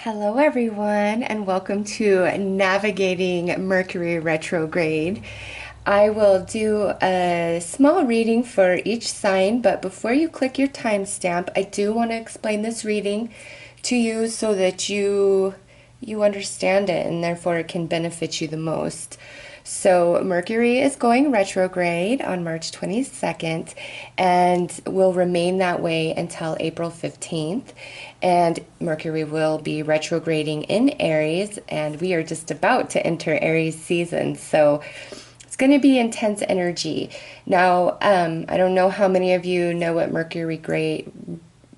Hello, everyone, and welcome to Navigating Mercury Retrograde. I will do a small reading for each sign, but before you click your timestamp, I do want to explain this reading to you so that you understand it and therefore it can benefit you the most. So Mercury is going retrograde on March 22nd and will remain that way until April 15th. And Mercury will be retrograding in Aries, and we are just about to enter Aries season. So it's going to be intense energy. Now, I don't know how many of you know what Mercury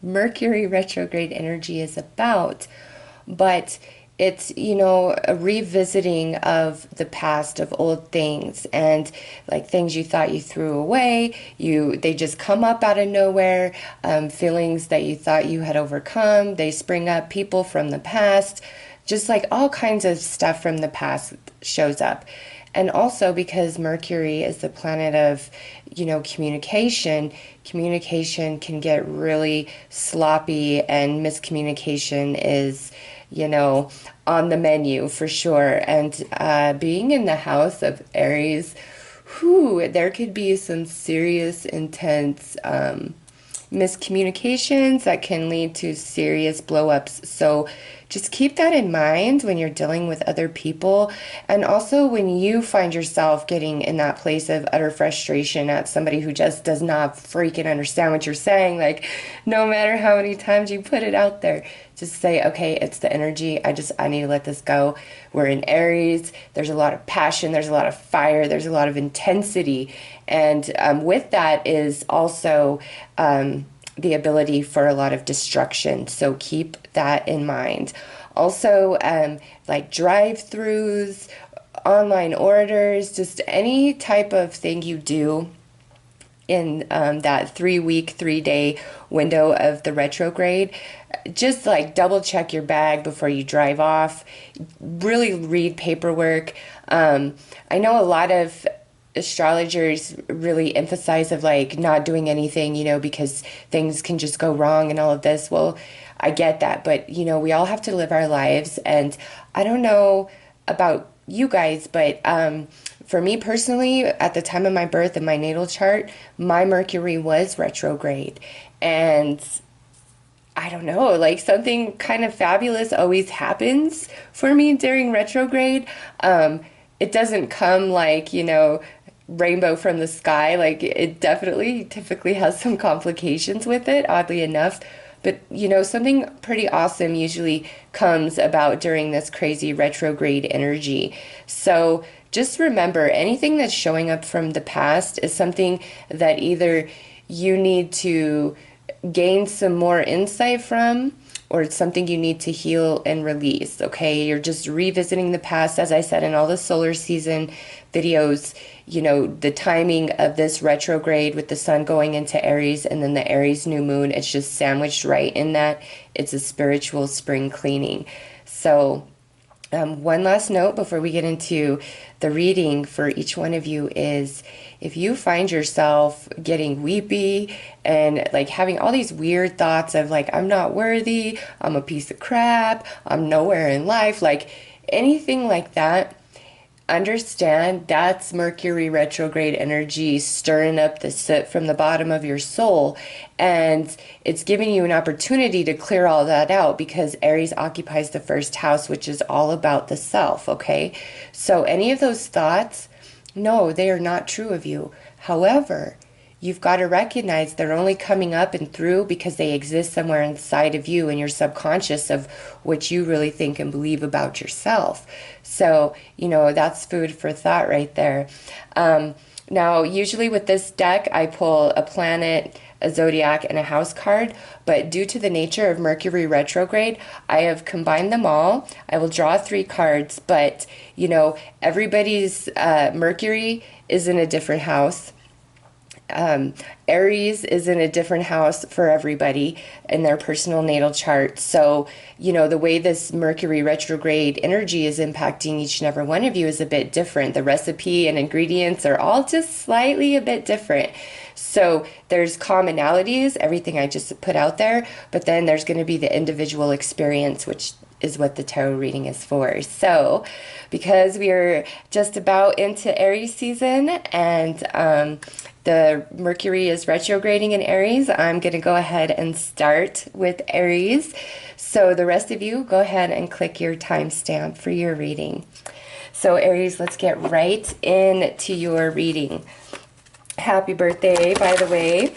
retrograde energy is about, but it's, a revisiting of the past, of old things, and like things you thought you threw away, they just come up out of nowhere. Feelings that you thought you had overcome, they spring up. People from the past, just like all kinds of stuff from the past shows up. And also because Mercury is the planet of, communication can get really sloppy, and miscommunication is, on the menu for sure. And being in the house of Aries, there could be some serious, intense miscommunications that can lead to serious blow-ups. So just keep that in mind when you're dealing with other people, and also when you find yourself getting in that place of utter frustration at somebody who just does not freaking understand what you're saying. Like, no matter how many times you put it out there, just say, okay, it's the energy. I need to let this go. We're in Aries. There's a lot of passion. There's a lot of fire. There's a lot of intensity. And with that is also the ability for a lot of destruction. So keep that in mind. Also, like drive-throughs, online orders, just any type of thing you do in that 3-week, 3-day window of the retrograde, just like double check your bag before you drive off. Really read paperwork. I know a lot of astrologers really emphasize of like not doing anything, because things can just go wrong and all of this. Well, I get that, but we all have to live our lives. And I don't know about you guys, but for me personally, at the time of my birth in my natal chart, my Mercury was retrograde. And I don't know, like something kind of fabulous always happens for me during retrograde. It doesn't come like, rainbow from the sky. Like, it definitely typically has some complications with it, oddly enough. But, something pretty awesome usually comes about during this crazy retrograde energy. So just remember, anything that's showing up from the past is something that either you need to gain some more insight from, or it's something you need to heal and release, okay? You're just revisiting the past. As I said in all the solar season videos, the timing of this retrograde with the sun going into Aries and then the Aries new moon, it's just sandwiched right in that. It's a spiritual spring cleaning. So one last note before we get into the reading for each one of you is, if you find yourself getting weepy and like having all these weird thoughts of like, I'm not worthy, I'm a piece of crap, I'm nowhere in life, like anything like that, understand that's Mercury retrograde energy stirring up the soot from the bottom of your soul, and it's giving you an opportunity to clear all that out, because Aries occupies the first house, which is all about the self, okay? So any of those thoughts, no, they are not true of you. However, you've got to recognize they're only coming up and through because they exist somewhere inside of you in your subconscious of what you really think and believe about yourself. So, that's food for thought right there. Now, usually with this deck, I pull a planet, a zodiac, and a house card, but due to the nature of Mercury retrograde, I have combined them all. I will draw 3 cards, but, everybody's Mercury is in a different house. Aries is in a different house for everybody in their personal natal chart. So, the way this Mercury retrograde energy is impacting each and every one of you is a bit different. The recipe and ingredients are all just slightly a bit different. So there's commonalities, everything I just put out there, but then there's going to be the individual experience, which is what the tarot reading is for. So, because we are just about into Aries season and the Mercury is retrograding in Aries, I'm going to go ahead and start with Aries. So the rest of you, go ahead and click your timestamp for your reading. So Aries, let's get right into your reading. Happy birthday, by the way.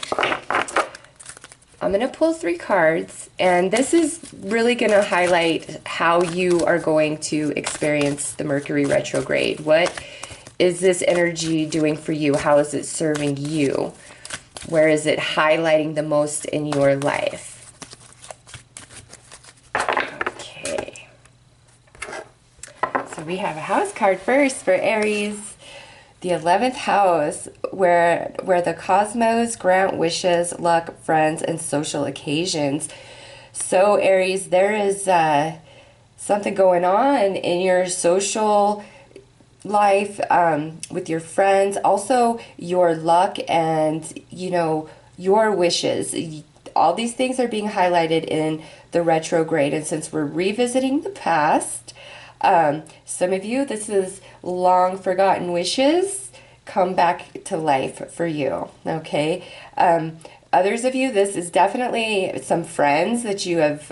I'm going to pull 3 cards, and this is really going to highlight how you are going to experience the Mercury retrograde. What is this energy doing for you? How is it serving you? Where is it highlighting the most in your life? Okay. So we have a house card first for Aries. The 11th house, where the cosmos grant wishes, luck, friends, and social occasions. So Aries, there is something going on in your social life, with your friends, also your luck and, you know, your wishes. All these things are being highlighted in the retrograde, and since we're revisiting the past, some of you, this is long forgotten wishes come back to life for you, okay? Others of you, this is definitely some friends that you have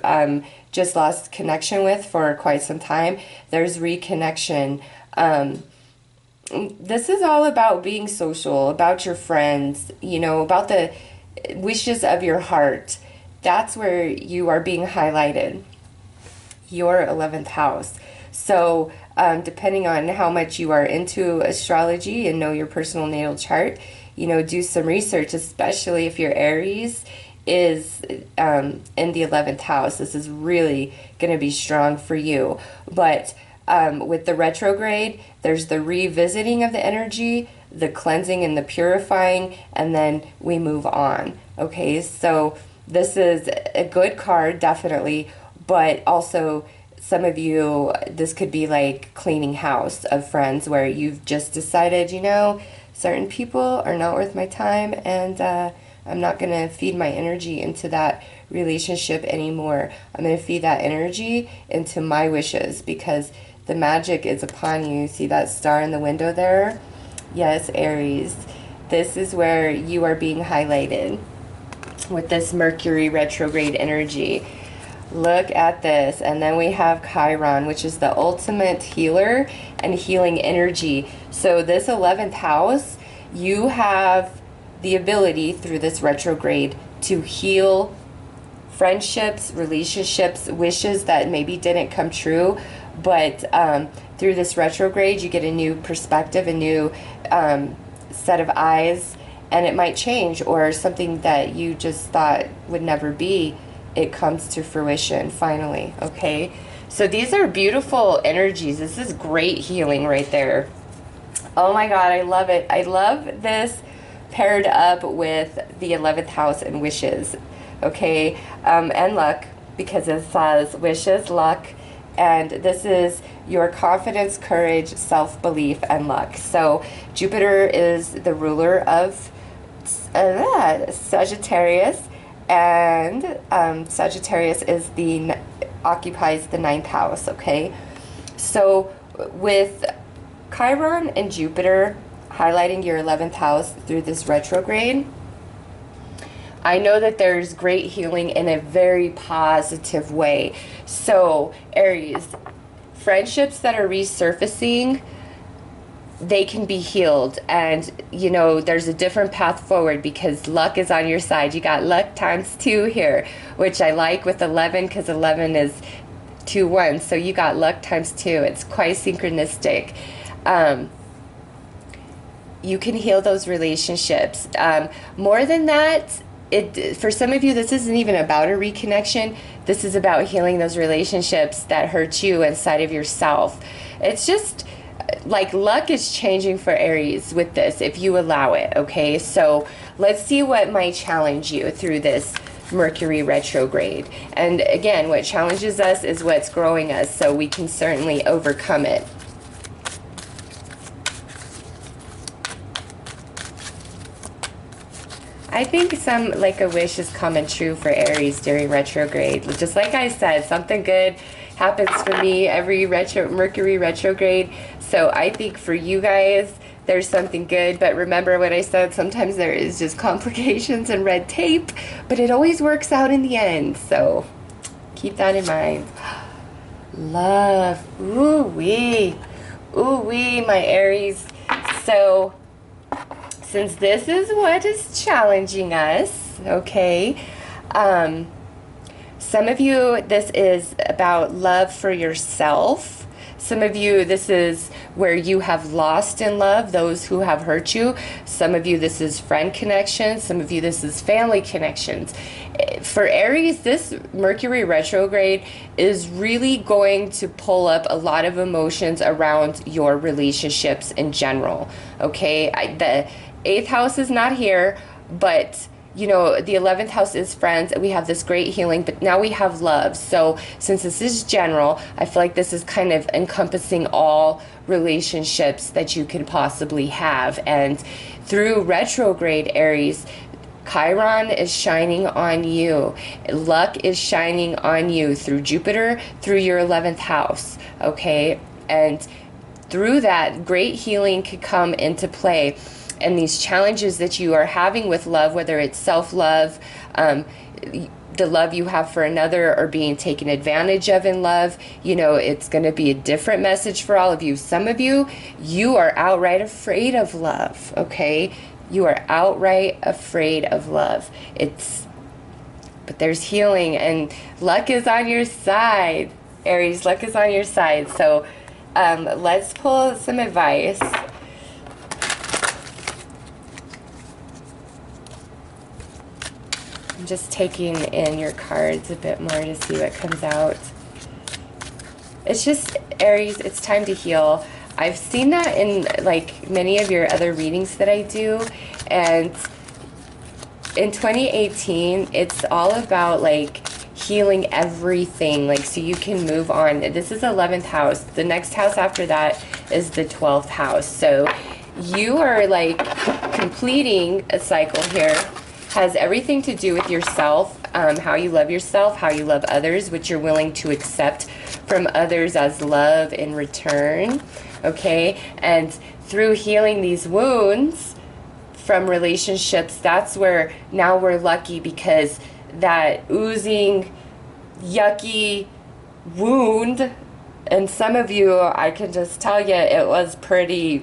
just lost connection with for quite some time. There's reconnection. This is all about being social, about your friends, you know, about the wishes of your heart. That's where you are being highlighted, your 11th house. So depending on how much you are into astrology and know your personal natal chart, you know, do some research, especially if your Aries is in the 11th house. This is really going to be strong for you. But with the retrograde, there's the revisiting of the energy, the cleansing and the purifying, and then we move on. Okay, so this is a good card, definitely, but also some of you, this could be like cleaning house of friends where you've just decided, you know, certain people are not worth my time, and I'm not going to feed my energy into that relationship anymore. I'm going to feed that energy into my wishes, because the magic is upon you. See that star in the window there? Yes, Aries. This is where you are being highlighted with this Mercury retrograde energy. Look at this. And then we have Chiron, which is the ultimate healer and healing energy. So this 11th house, you have the ability through this retrograde to heal friendships, relationships, wishes that maybe didn't come true. But through this retrograde, you get a new perspective, a new set of eyes, and it might change, or something that you just thought would never be, it comes to fruition finally, okay? So these are beautiful energies. This is great healing right there. Oh my God, I love it. I love this paired up with the 11th house and wishes, okay? And luck, because it says wishes, luck, and this is your confidence, courage, self-belief, and luck. So Jupiter is the ruler of Sagittarius, and Sagittarius is occupies the 9th house, okay? So with Chiron and Jupiter highlighting your 11th house through this retrograde, I know that there's great healing in a very positive way. So Aries, friendships that are resurfacing, they can be healed, and you know, there's a different path forward because luck is on your side. You got luck times 2 here, which I like with 11, because 11 is 2 1, so you got luck times 2. It's quite synchronistic. You can heal those relationships. More than that, for some of you, this isn't even about a reconnection. This is about healing those relationships that hurt you inside of yourself. It's just like luck is changing for Aries with this, if you allow it, okay? So let's see what might challenge you through this Mercury retrograde. And again, what challenges us is what's growing us, so we can certainly overcome it. I think like a wish is coming true for Aries during retrograde. Just like I said, something good happens for me every Mercury retrograde. So I think for you guys, there's something good. But remember what I said, sometimes there is just complications and red tape, but it always works out in the end. So keep that in mind. Love. Ooh wee. Ooh wee, my Aries. So since this is what is challenging us, okay, some of you, this is about love for yourself. Some of you, this is where you have lost in love, those who have hurt you. Some of you, this is friend connections. Some of you, this is family connections. For Aries, this Mercury retrograde is really going to pull up a lot of emotions around your relationships in general, okay? The 8th house is not here, but you know, the 11th house is friends. We have this great healing, but now we have love. So since this is general, I feel like this is kind of encompassing all relationships that you can possibly have. And through retrograde, Aries, Chiron is shining on you. Luck is shining on you through Jupiter, through your 11th house, okay? And through that, great healing could come into play. And these challenges that you are having with love, whether it's self-love, the love you have for another, or being taken advantage of in love, you know, it's going to be a different message for all of you. Some of you, you are outright afraid of love, okay? You are outright afraid of love. But there's healing, and luck is on your side. Aries, luck is on your side. So let's pull some advice. I'm just taking in your cards a bit more to see what comes out. It's just, Aries, it's time to heal. I've seen that in like many of your other readings that I do, and in 2018 it's all about like healing everything, like so you can move on. This is 11th house. The next house after that is the 12th house. So you are like completing a cycle here. Has everything to do with yourself, how you love yourself, how you love others, what you're willing to accept from others as love in return, okay? And through healing these wounds from relationships, that's where now we're lucky, because that oozing, yucky wound, and some of you, I can just tell you, it was pretty,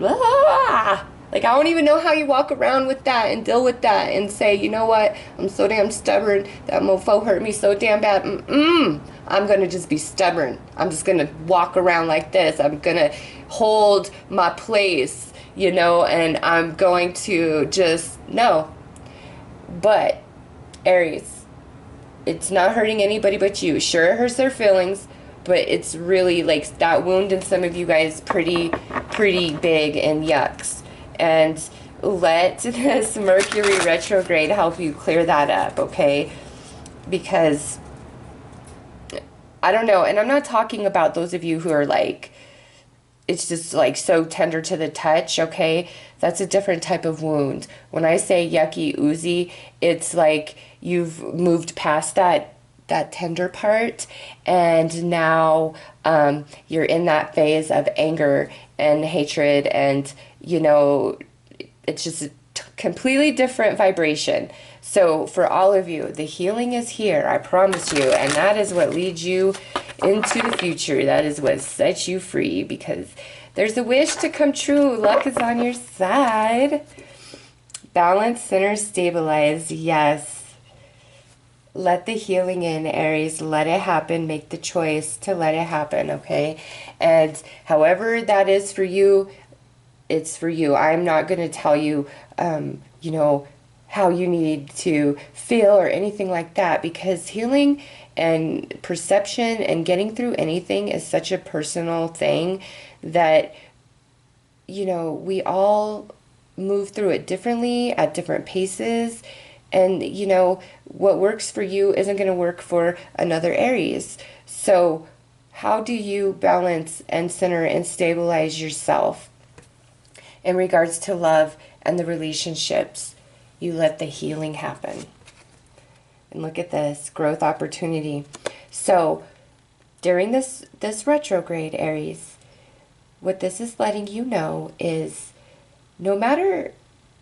like, I don't even know how you walk around with that and deal with that and say, you know what, I'm so damn stubborn, that mofo hurt me so damn bad, I'm going to just be stubborn. I'm just going to walk around like this. I'm going to hold my place, you know, and I'm going to just, no. But, Aries, it's not hurting anybody but you. Sure, it hurts their feelings, but it's really, like, that wound in some of you guys pretty big and yucks. And let this Mercury retrograde help you clear that up, okay? Because, I don't know, and I'm not talking about those of you who are like, it's just like so tender to the touch, okay? That's a different type of wound. When I say yucky, oozy, it's like you've moved past that tender part, and now you're in that phase of anger and hatred, and you know, it's just a completely different vibration. So for all of you, the healing is here, I promise you, and that is what leads you into the future. That is what sets you free, because there's a wish to come true. Luck is on your side. Balance, center, stabilize. Yes. Let the healing in, Aries. Let it happen. Make the choice to let it happen, okay? And however that is for you, it's for you. I'm not going to tell you, you know, how you need to feel or anything like that, because healing and perception and getting through anything is such a personal thing that, you know, we all move through it differently at different paces. And, you know, what works for you isn't going to work for another Aries. So how do you balance and center and stabilize yourself in regards to love and the relationships? You let the healing happen. And look at this, growth opportunity. So during this retrograde, Aries, what this is letting you know is no matter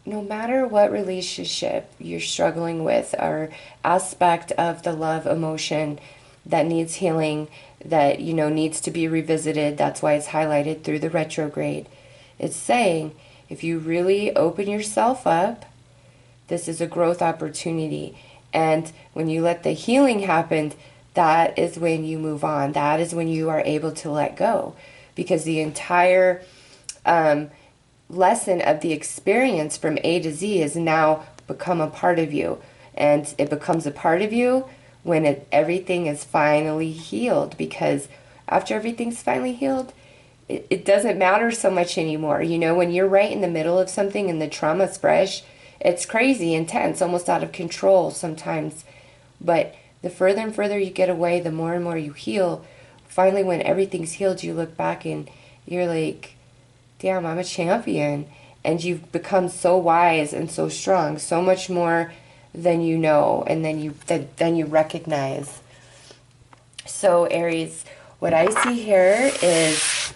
what relationship you're struggling with or aspect of the love emotion that needs healing, that needs to be revisited, that's why it's highlighted through the retrograde. It's saying if you really open yourself up, this is a growth opportunity. And when you let the healing happen, that is when you move on. That is when you are able to let go. Because the entire lesson of the experience from A to Z has now become a part of you. And it becomes a part of you when everything is finally healed. Because after everything's finally healed, it doesn't matter so much anymore. When you're right in the middle of something and the trauma's fresh, it's crazy, intense, almost out of control sometimes. But the further and further you get away, the more and more you heal. Finally, when everything's healed, you look back and you're like, damn, I'm a champion. And you've become so wise and so strong, so much more than you know, and then you recognize. So Aries, what I see here is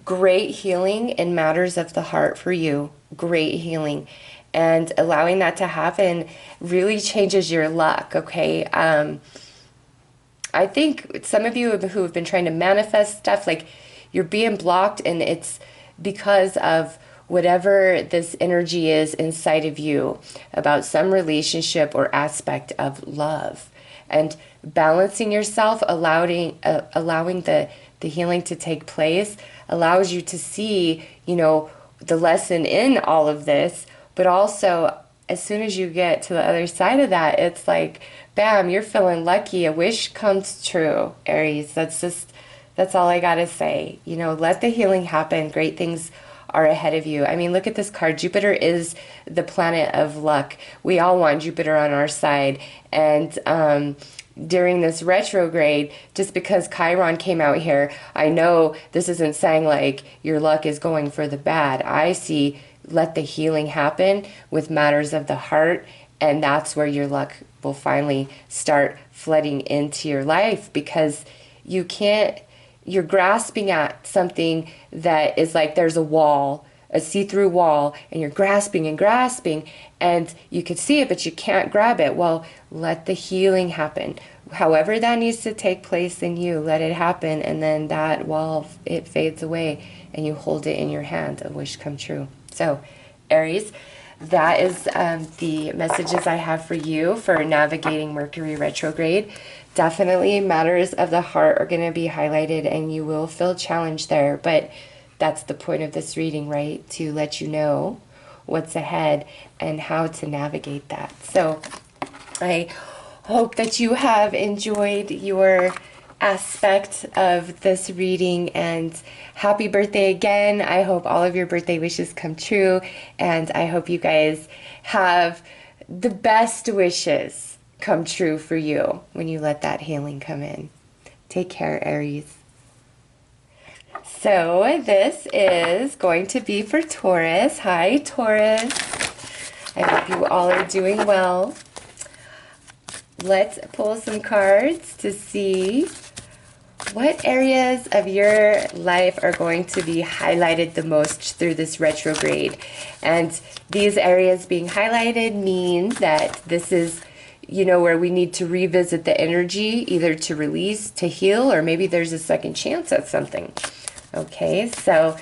great healing in matters of the heart for you. Great healing. And allowing that to happen really changes your luck, okay? I think some of you who have been trying to manifest stuff, like you're being blocked, and it's because of whatever this energy is inside of you about some relationship or aspect of love. And balancing yourself, allowing the healing to take place, allows you to see, the lesson in all of this. But also, as soon as you get to the other side of that, it's like, bam, you're feeling lucky. A wish comes true, Aries. That's all I got to say. Let the healing happen. Great things are ahead of you. I mean, look at this card. Jupiter is the planet of luck. We all want Jupiter on our side. And during this retrograde, just because Chiron came out here, I know this isn't saying like your luck is going for the bad. I see let the healing happen with matters of the heart, and that's where your luck will finally start flooding into your life, because you're grasping at something that is like there's a wall, a see-through wall, and you're grasping and grasping, and you can see it, but you can't grab it. Well, let the healing happen. However that needs to take place in you, let it happen, and then that wall, it fades away, and you hold it in your hand, a wish come true. So, Aries, that is the messages I have for you for navigating Mercury retrograde. Definitely matters of the heart are going to be highlighted, and you will feel challenged there. But that's the point of this reading, right? To let you know what's ahead and how to navigate that. So, I hope that you have enjoyed your aspect of this reading, and happy birthday again. I hope all of your birthday wishes come true, and I hope you guys have the best wishes come true for you when you let that healing come in. Take care, Aries. So this is going to be for Taurus. Hi, Taurus. I hope you all are doing well. Let's pull some cards to see what areas of your life are going to be highlighted the most through this retrograde. And these areas being highlighted means that this is, where we need to revisit the energy, either to release, to heal, or maybe there's a second chance at something. Okay, so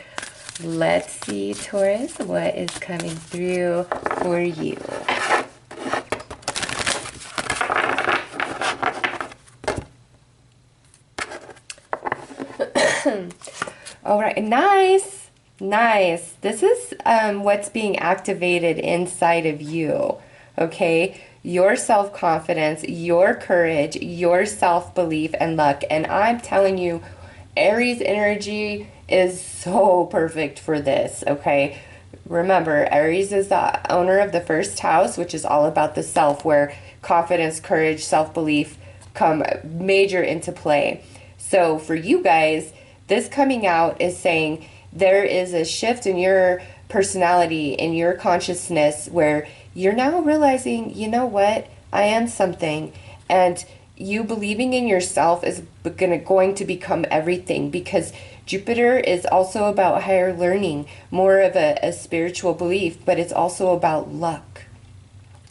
let's see, Taurus, what is coming through for you. All right, nice. This is what's being activated inside of you, okay? Your self-confidence, your courage, your self-belief, and luck. And I'm telling you, Aries energy is so perfect for this, okay? Remember, Aries is the owner of the first house, which is all about the self, where confidence, courage, self-belief come major into play. So for you guys, this coming out is saying there is a shift in your personality, in your consciousness, where you're now realizing, you know what, I am something. And you believing in yourself is going to become everything, because Jupiter is also about higher learning, more of a spiritual belief, but it's also about luck.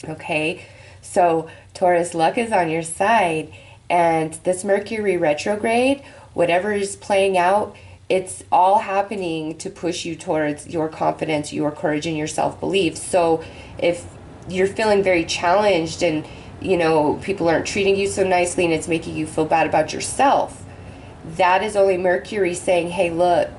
Okay, so Taurus, luck is on your side, and this Mercury retrograde, whatever is playing out, it's all happening to push you towards your confidence, your courage, and your self-belief. So if you're feeling very challenged and, you know, people aren't treating you so nicely and it's making you feel bad about yourself, that is only Mercury saying, hey, look,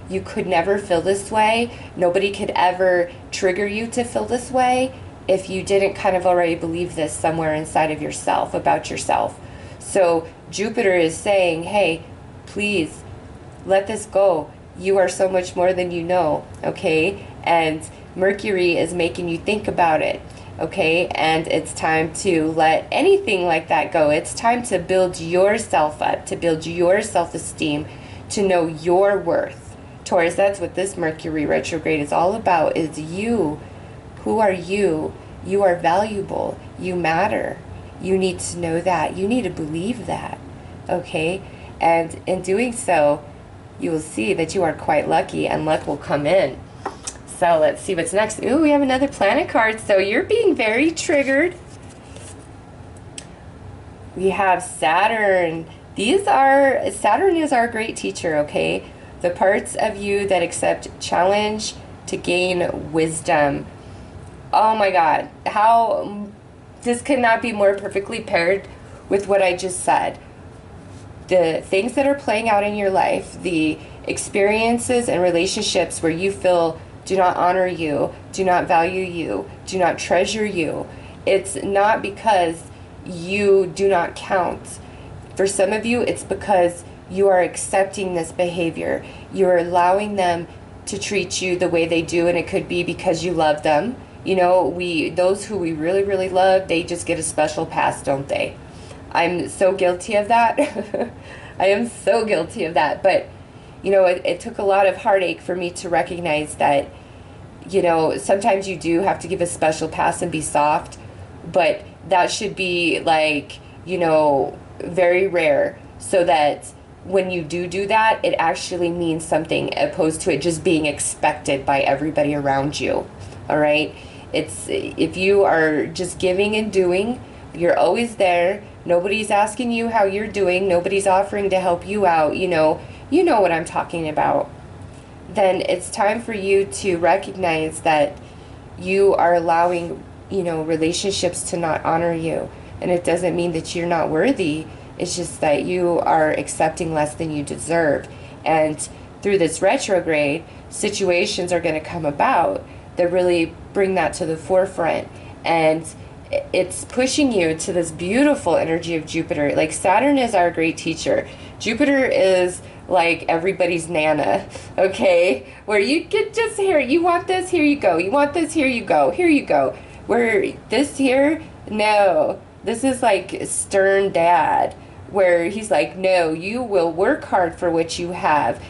you could never feel this way. Nobody could ever trigger you to feel this way if you didn't kind of already believe this somewhere inside of yourself about yourself. So Jupiter is saying, hey, please let this go. You are so much more than you know, okay? And Mercury is making you think about it, okay? And it's time to let anything like that go. It's time to build yourself up, to build your self-esteem, to know your worth. Taurus, that's what this Mercury retrograde is all about, is you. Who are you? You are valuable. You matter. You need to know that. You need to believe that, okay? And in doing so, you will see that you are quite lucky, and luck will come in. So let's see what's next. Ooh, we have another planet card. So you're being very triggered. We have Saturn. Saturn is our great teacher, okay? The parts of you that accept challenge to gain wisdom. Oh my God, how this could not be more perfectly paired with what I just said. The things that are playing out in your life, the experiences and relationships where you feel do not honor you, do not value you, do not treasure you. It's not because you do not count. For some of you, it's because you are accepting this behavior. You're allowing them to treat you the way they do, and it could be because you love them. You know, those who we really, really love, they just get a special pass, don't they? I'm so guilty of that. I am so guilty of that. But, you know, it took a lot of heartache for me to recognize that, you know, sometimes you do have to give a special pass and be soft, but that should be like, you know, very rare, so that when you do that, it actually means something, opposed to it just being expected by everybody around you. All right? It's, if you are just giving and doing, you're always there. Nobody's asking you how you're doing. Nobody's offering to help you out. You know what I'm talking about. Then it's time for you to recognize that you are allowing, you know, relationships to not honor you. And it doesn't mean that you're not worthy. It's just that you are accepting less than you deserve. And through this retrograde, situations are going to come about that really bring that to the forefront. And it's pushing you to this beautiful energy of Jupiter. Like, Saturn is our great teacher. Jupiter is like everybody's nana, okay? Where you get just here, you want this, here you go. You want this, here you go. Here you go. Where this here, no. This is like stern dad, where he's like, no, you will work hard for what you have.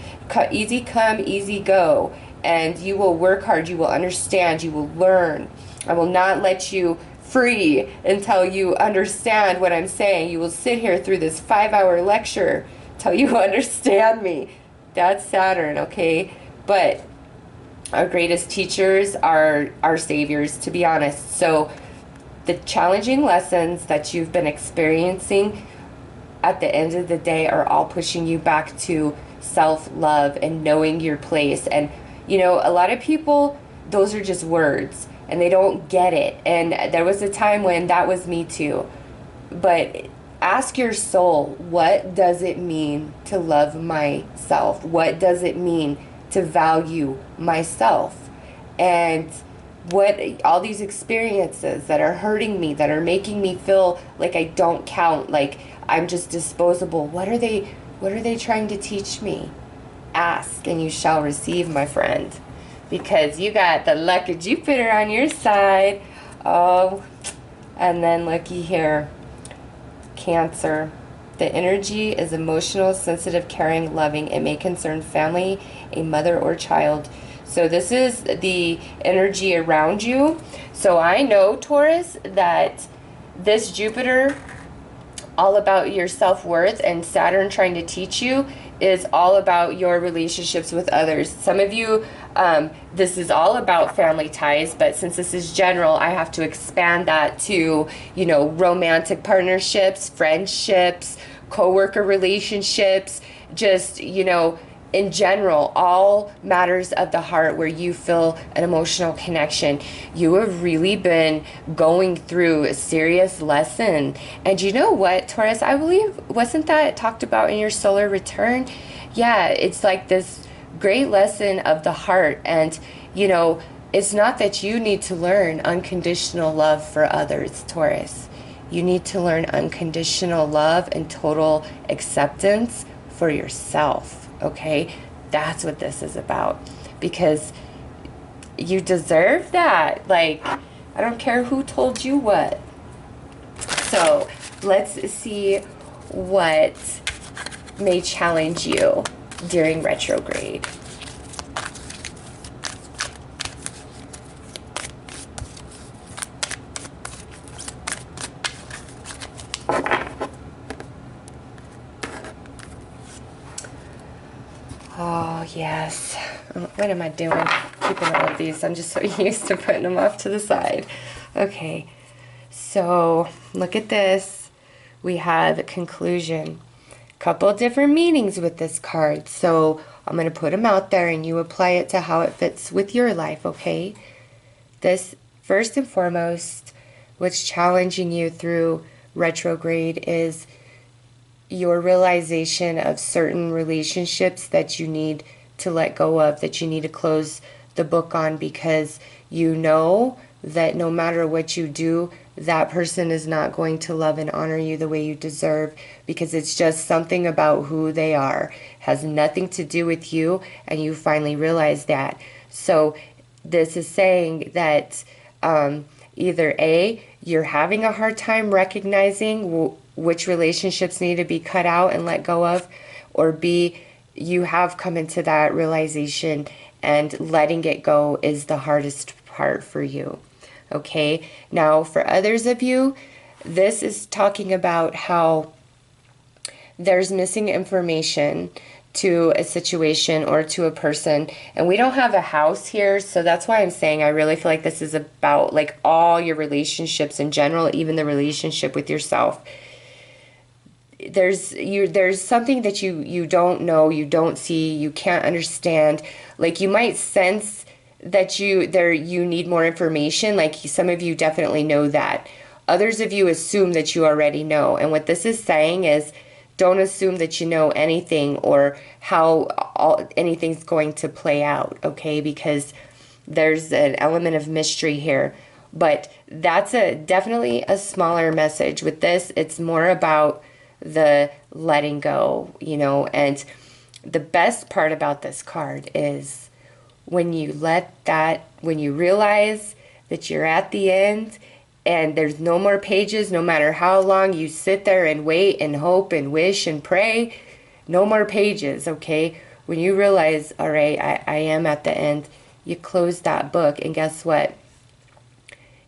Easy come, easy go. And you will work hard, you will understand, you will learn. I will not let you free until you understand what I'm saying. You will sit here through this 5-hour lecture till you understand me. That's Saturn, okay? But our greatest teachers are our saviors, to be honest. So the challenging lessons that you've been experiencing at the end of the day are all pushing you back to self-love and knowing your place. And, you know, a lot of people, those are just words and they don't get it. And there was a time when that was me too. But ask your soul, what does it mean to love myself? What does it mean to value myself? And what all these experiences that are hurting me, that are making me feel like I don't count, like I'm just disposable, what are they trying to teach me? Ask and you shall receive, my friend, because you got the luck of Jupiter on your side. Oh, and then looky here, Cancer. The energy is emotional, sensitive, caring, loving. It may concern family, a mother or child. So this is the energy around you. So I know, Taurus, that this Jupiter all about your self-worth, and Saturn trying to teach you is all about your relationships with others. Some of you, this is all about family ties, but since this is general, I have to expand that to, you know, romantic partnerships, friendships, co-worker relationships, just, you know, in general, all matters of the heart where you feel an emotional connection. You have really been going through a serious lesson. And you know what, Taurus, I believe, wasn't that talked about in your solar return? Yeah, it's like this great lesson of the heart. And, you know, it's not that you need to learn unconditional love for others, Taurus. You need to learn unconditional love and total acceptance for yourself. Okay, that's what this is about, because you deserve that. Like, I don't care who told you what. So let's see what may challenge you during retrograde. Oh, yes. What am I doing? Keeping all of these. I'm just so used to putting them off to the side. Okay. So, look at this. We have conclusion. Couple different meanings with this card. So, I'm going to put them out there and you apply it to how it fits with your life, okay? This, first and foremost, what's challenging you through retrograde is your realization of certain relationships that you need to let go of, that you need to close the book on, because you know that no matter what you do, that person is not going to love and honor you the way you deserve, because it's just something about who they are. It has nothing to do with you, and you finally realize that. So this is saying that either A, you're having a hard time recognizing which relationships need to be cut out and let go of, or B, you have come into that realization and letting it go is the hardest part for you. Okay, now for others of you, this is talking about how there's missing information to a situation or to a person, and we don't have a house here, so that's why I'm saying I really feel like this is about like all your relationships in general, even the relationship with yourself. There's something that you don't know, you don't see, you can't understand. Like, you might sense that you need more information. Like, some of you definitely know that. Others of you assume that you already know. And what this is saying is, don't assume that you know anything or how anything's going to play out, okay? Because there's an element of mystery here. But that's definitely a smaller message. With this, it's more about the letting go, you know. And the best part about this card is when you realize that you're at the end and there's no more pages, no matter how long you sit there and wait and hope and wish and pray, no more pages, okay? When you realize, all right, I am at the end, you close that book, and guess what?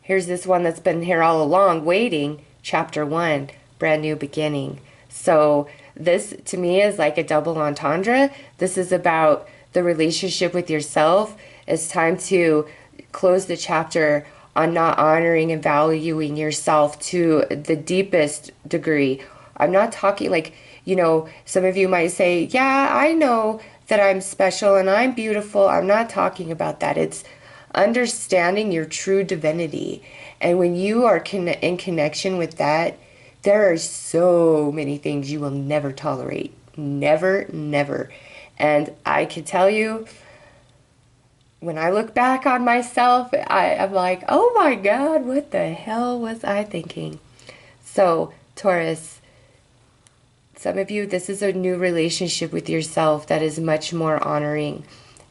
Here's this one that's been here all along waiting, chapter 1, brand new beginning. So this to me is like a double entendre. This is about the relationship with yourself. It's time to close the chapter on not honoring and valuing yourself to the deepest degree. I'm not talking like, you know, some of you might say, yeah, I know that I'm special and I'm beautiful. I'm not talking about that. It's understanding your true divinity. And when you are in connection with that, there are so many things you will never tolerate. Never, never. And I can tell you, when I look back on myself, I'm like, oh my God, what the hell was I thinking? So, Taurus, some of you, this is a new relationship with yourself that is much more honoring,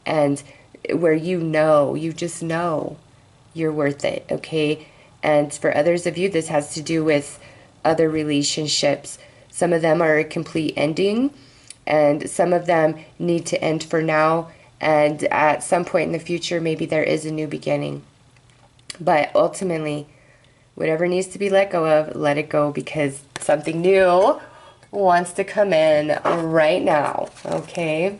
and where you just know you're worth it, okay? And for others of you, this has to do with other relationships. Some of them are a complete ending, and some of them need to end for now. And at some point in the future, maybe there is a new beginning. But ultimately, whatever needs to be let go of, let it go, because something new wants to come in right now, okay?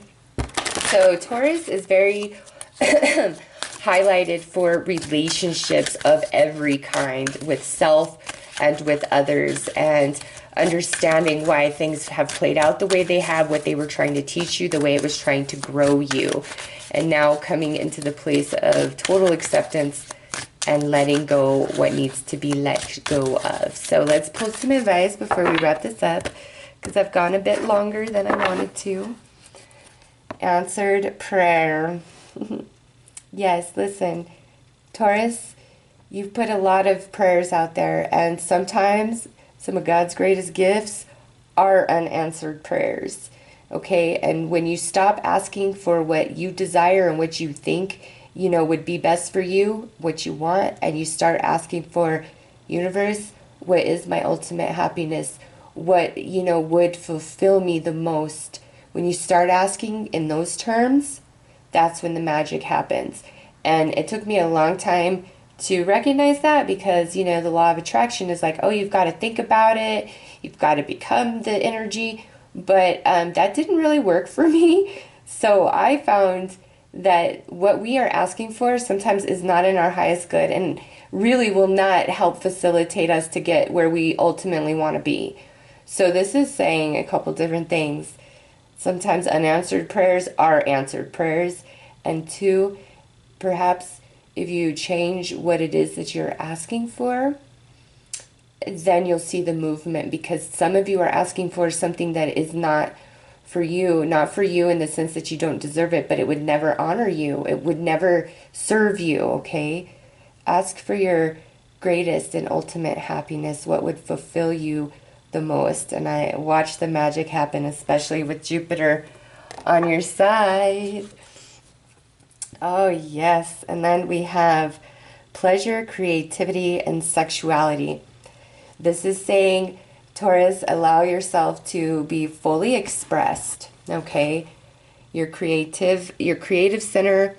So Taurus is very highlighted for relationships of every kind with self and with others, and understanding why things have played out the way they have, what they were trying to teach you, the way it was trying to grow you, and now coming into the place of total acceptance and letting go what needs to be let go of. So let's pull some advice before we wrap this up, because I've gone a bit longer than I wanted to. Answered prayer. Yes, listen, Taurus, you've put a lot of prayers out there, and sometimes some of God's greatest gifts are unanswered prayers, okay? And when you stop asking for what you desire and what you think, you know, would be best for you, what you want, and you start asking for, universe, what is my ultimate happiness? What, you know, would fulfill me the most? When you start asking in those terms, that's when the magic happens. And it took me a long time to recognize that, because, you know, the law of attraction is like, oh, you've got to think about it, you've got to become the energy, but that didn't really work for me. So I found that what we are asking for sometimes is not in our highest good, and really will not help facilitate us to get where we ultimately want to be. So this is saying a couple different things. Sometimes unanswered prayers are answered prayers, and two, perhaps if you change what it is that you're asking for, then you'll see the movement, because some of you are asking for something that is not for you, not for you in the sense that you don't deserve it, but it would never honor you. It would never serve you, okay? Ask for your greatest and ultimate happiness, what would fulfill you the most. And I watch the magic happen, especially with Jupiter on your side. Oh, yes. And then we have pleasure, creativity, and sexuality. This is saying, Taurus, allow yourself to be fully expressed, okay? Your creative center,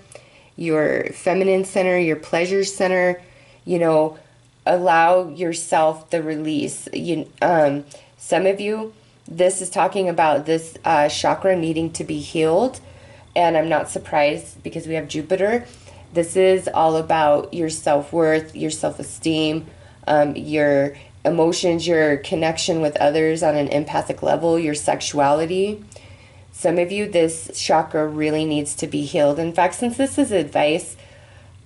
your feminine center, your pleasure center, you know, allow yourself the release. Some of you, this is talking about this chakra needing to be healed. And I'm not surprised, because we have Jupiter. This is all about your self-worth, your self-esteem, your emotions, your connection with others on an empathic level, your sexuality. Some of you, this chakra really needs to be healed. In fact, since this is advice,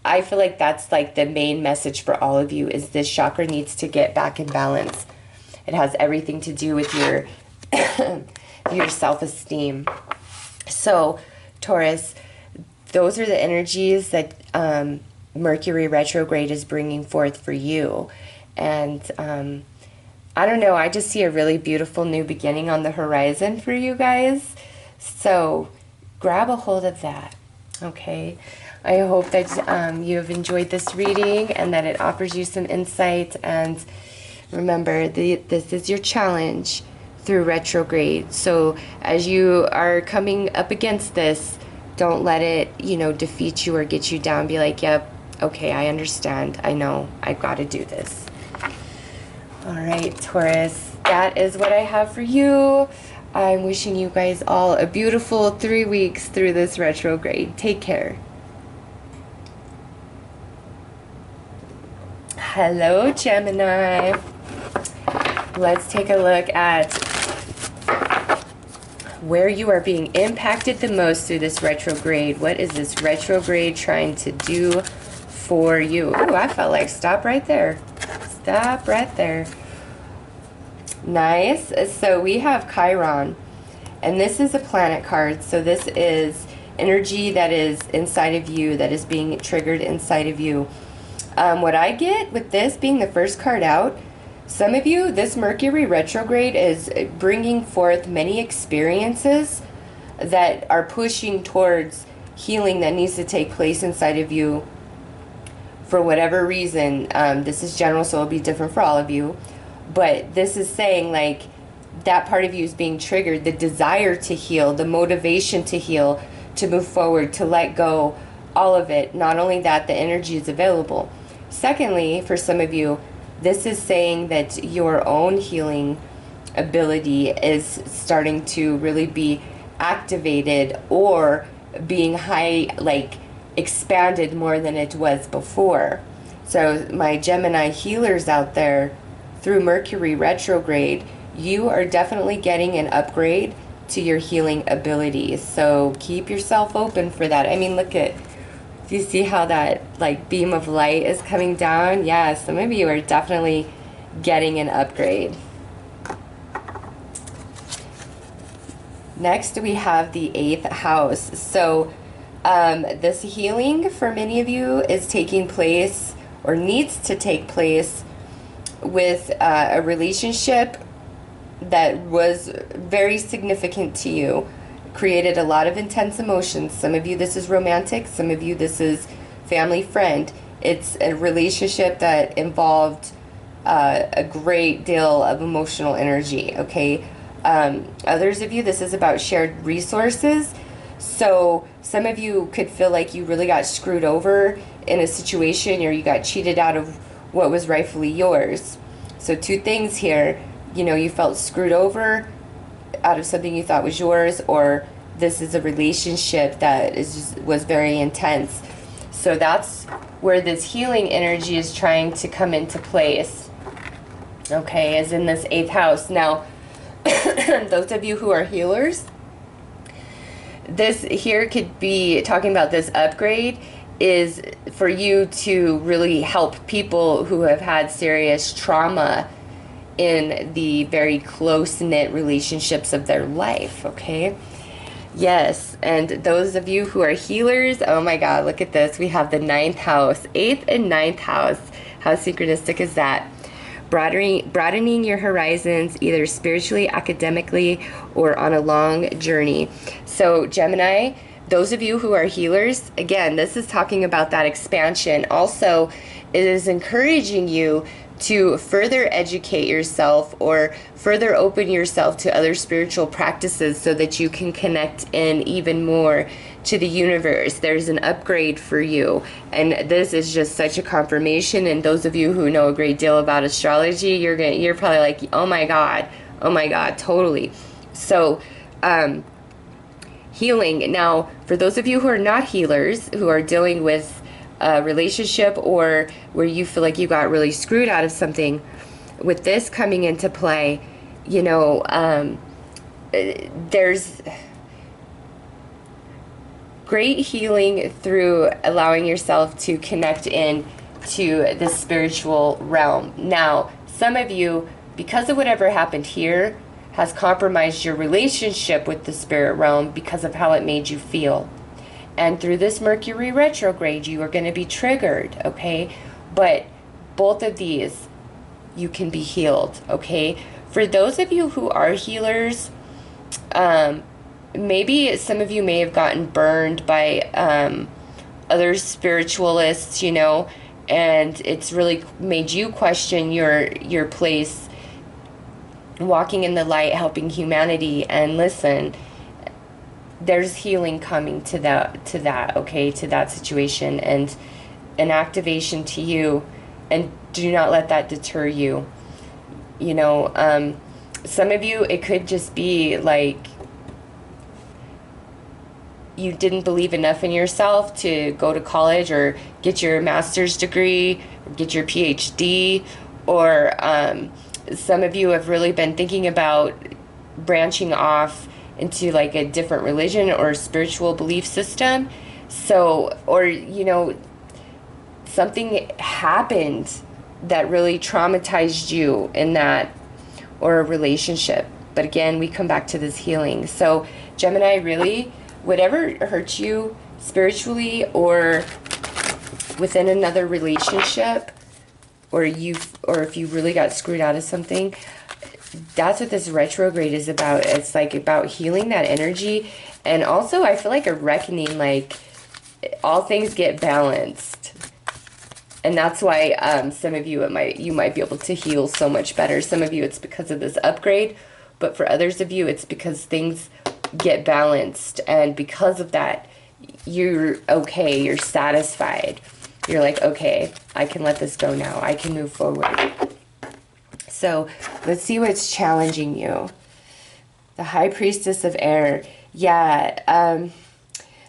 I feel like that's like the main message for all of you, is this chakra needs to get back in balance. It has everything to do with your your self-esteem. So Taurus, those are the energies that Mercury Retrograde is bringing forth for you. And I don't know, I just see a really beautiful new beginning on the horizon for you guys. So grab a hold of that, okay? I hope that you have enjoyed this reading and that it offers you some insight. And remember, this is your challenge through retrograde. So as you are coming up against this, don't let it, you know, defeat you or get you down. Be like, yep, okay, I understand. I know, I've got to do this. All right, Taurus, that is what I have for you. I'm wishing you guys all a beautiful 3 weeks through this retrograde. Take care. Hello, Gemini. Let's take a look at where you are being impacted the most through this retrograde. What is this retrograde trying to do for you? Ooh, I felt like stop right there. Stop right there. Nice. So we have Chiron, and this is a planet card. So this is energy that is inside of you, that is being triggered inside of you. What I get with this being the first card out, some of you, this Mercury retrograde is bringing forth many experiences that are pushing towards healing that needs to take place inside of you for whatever reason. This is general, so it'll be different for all of you. But this is saying, like, that part of you is being triggered, the desire to heal, the motivation to heal, to move forward, to let go, all of it. Not only that, the energy is available. Secondly, for some of you, this is saying that your own healing ability is starting to really be activated or being expanded more than it was before. So my Gemini healers out there, through Mercury retrograde, you are definitely getting an upgrade to your healing abilities. So keep yourself open for that. I mean, look at, do you see how that beam of light is coming down? Yeah, some of you are definitely getting an upgrade. Next, we have the 8th house. So this healing for many of you is taking place, or needs to take place, with a relationship that was very significant to you, created a lot of intense emotions. Some of you, this is romantic. Some of you, this is family friend. It's a relationship that involved a great deal of emotional energy, okay? Others of you, this is about shared resources. So some of you could feel like you really got screwed over in a situation, or you got cheated out of what was rightfully yours. So two things here. You know, you felt screwed over out of something you thought was yours, or this is a relationship that was very intense. So that's where this healing energy is trying to come into place, okay, is in this 8th house. Now, those of you who are healers, this here could be talking about this upgrade is for you to really help people who have had serious trauma in the very close-knit relationships of their life, okay? Yes, and those of you who are healers, oh my God, look at this. We have the 9th house, 8th and 9th house. How synchronistic is that? Broadening your horizons, either spiritually, academically, or on a long journey. So Gemini, those of you who are healers, again, this is talking about that expansion. Also, it is encouraging you to further educate yourself or further open yourself to other spiritual practices so that you can connect in even more to the universe. There's an upgrade for you, and this is just such a confirmation. And those of you who know a great deal about astrology, you're probably like, oh my God, totally. So healing. Now, for those of you who are not healers, who are dealing with a relationship or where you feel like you got really screwed out of something, with this coming into play, you know, there's great healing through allowing yourself to connect in to the spiritual realm. Now, some of you, because of whatever happened here, has compromised your relationship with the spirit realm because of how it made you feel. And through this Mercury retrograde, you are going to be triggered, okay? But both of these, you can be healed, okay? For those of you who are healers, maybe some of you may have gotten burned by other spiritualists, you know, and it's really made you question your place walking in the light, helping humanity. And listen, there's healing coming to that, okay, to that situation, and an activation to you. And do not let that deter you. You know, some of you, it could just be like you didn't believe enough in yourself to go to college or get your master's degree or get your PhD, or some of you have really been thinking about branching off into like a different religion or spiritual belief system. So, or, you know, something happened that really traumatized you in that, or a relationship. But again, we come back to this healing. So Gemini, really, whatever hurts you spiritually or within another relationship, or if you really got screwed out of something, that's what this retrograde is about. It's like about healing that energy. And also I feel like a reckoning, like all things get balanced. And that's why some of you, you might be able to heal so much better. Some of you, it's because of this upgrade. But for others of you, it's because things get balanced. And because of that, you're okay. You're satisfied. You're like, okay, I can let this go now. I can move forward. So let's see what's challenging you. The High Priestess of Air. Yeah,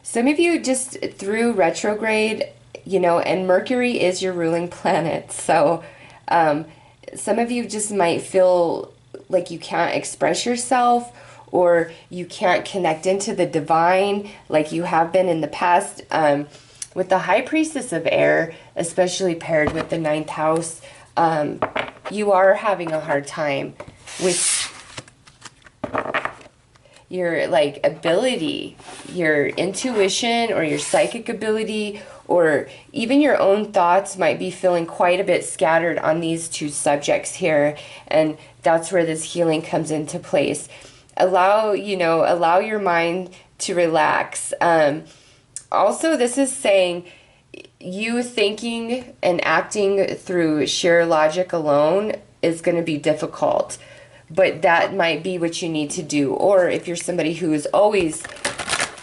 some of you just through retrograde, you know, and Mercury is your ruling planet. So some of you just might feel like you can't express yourself, or you can't connect into the divine like you have been in the past. With the High Priestess of Air, especially paired with the 9th house, you are having a hard time with your like ability, your intuition or your psychic ability, or even your own thoughts might be feeling quite a bit scattered on these two subjects here. And that's where this healing comes into place. Allow your mind to relax. Also, this is saying you thinking and acting through sheer logic alone is going to be difficult, but that might be what you need to do. Or if you're somebody who is always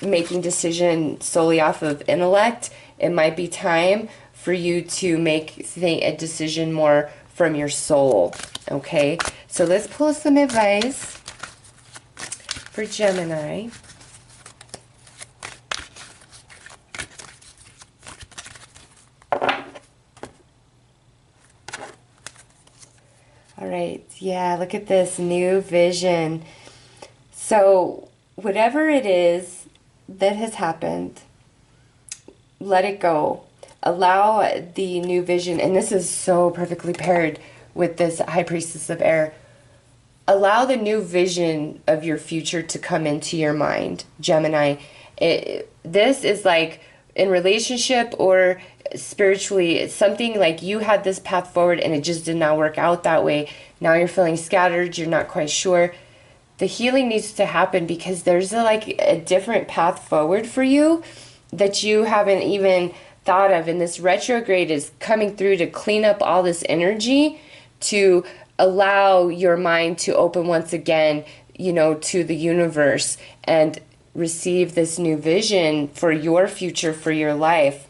making decisions solely off of intellect, it might be time for you to make a decision more from your soul. Okay, so let's pull some advice for Gemini. All right, yeah, look at this new vision. So whatever it is that has happened, let it go. Allow the new vision, and this is so perfectly paired with this High Priestess of Air. Allow the new vision of your future to come into your mind, Gemini. This is like in relationship or spiritually, it's something like you had this path forward and it just did not work out that way. Now you're feeling scattered, you're not quite sure. The healing needs to happen because there's a different path forward for you that you haven't even thought of. And this retrograde is coming through to clean up all this energy, to allow your mind to open once again, you know, to the universe and receive this new vision for your future, for your life.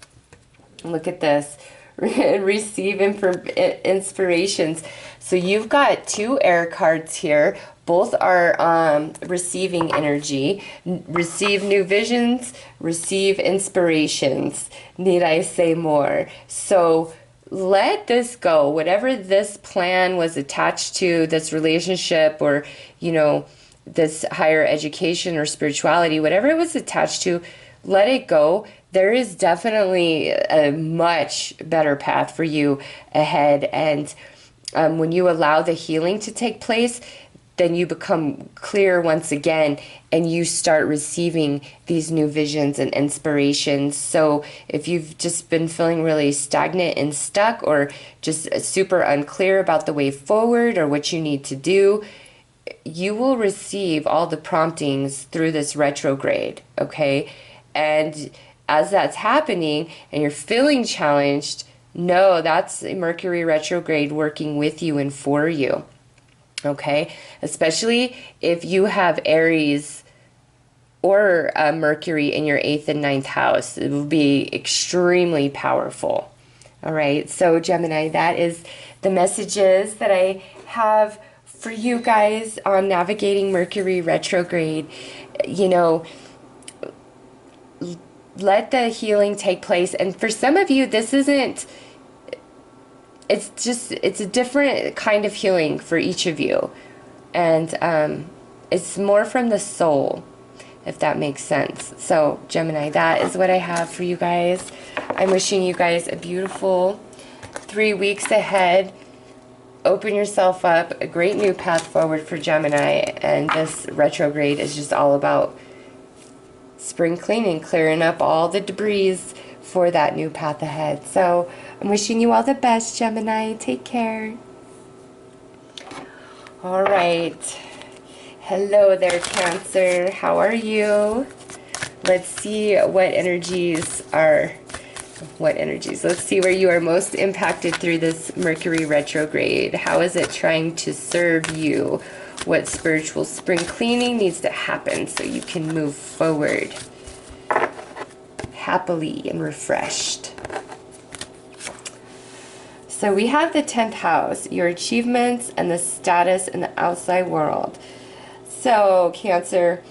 Look at this. Receive inspirations. So you've got two air cards here. Both are receiving energy. Receive new visions, receive inspirations. Need I say more? So let this go. Whatever this plan was attached to, this relationship, or, you know, this higher education or spirituality, whatever it was attached to, let it go. There is definitely a much better path for you ahead. And when you allow the healing to take place, then you become clear once again and you start receiving these new visions and inspirations. So if you've just been feeling really stagnant and stuck, or just super unclear about the way forward or what you need to do, you will receive all the promptings through this retrograde, okay? And as that's happening and you're feeling challenged, no, that's Mercury retrograde working with you and for you. Okay, especially if you have Aries or Mercury in your 8th and 9th house, it will be extremely powerful. All right, so Gemini, that is the messages that I have for you guys on navigating Mercury retrograde. You know, let the healing take place. And for some of you, this isn't, it's a different kind of healing for each of you. And it's more from the soul, if that makes sense. So Gemini, that is what I have for you guys. I'm wishing you guys a beautiful 3 weeks ahead. Open yourself up, a great new path forward for Gemini. And this retrograde is just all about spring cleaning, clearing up all the debris for that new path ahead. So I'm wishing you all the best, Gemini. Take care. All right. Hello there, Cancer. How are you? Let's see Let's see where you are most impacted through this Mercury retrograde. How is it trying to serve you? What spiritual spring cleaning needs to happen so you can move forward happily and refreshed? So we have the 10th house, your achievements and the status in the outside world. So Cancer,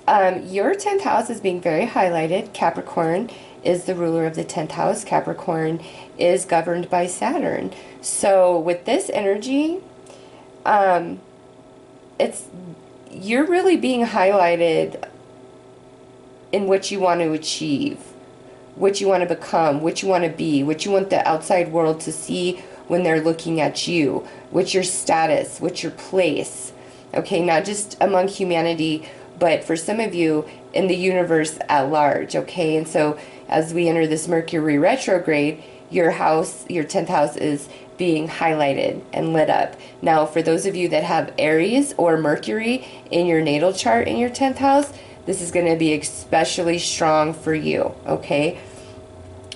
your 10th house is being very highlighted. Capricorn is the ruler of the 10th house. Capricorn is governed by Saturn. So with this energy, you're really being highlighted in what you want to achieve, what you want to become, what you want to be, what you want the outside world to see when they're looking at you, what's your status, what's your place, okay, not just among humanity, but for some of you in the universe at large, okay? And so as we enter this Mercury retrograde, your house, your 10th house is being highlighted and lit up. Now, for those of you that have Aries or Mercury in your natal chart in your 10th house, this is going to be especially strong for you, okay?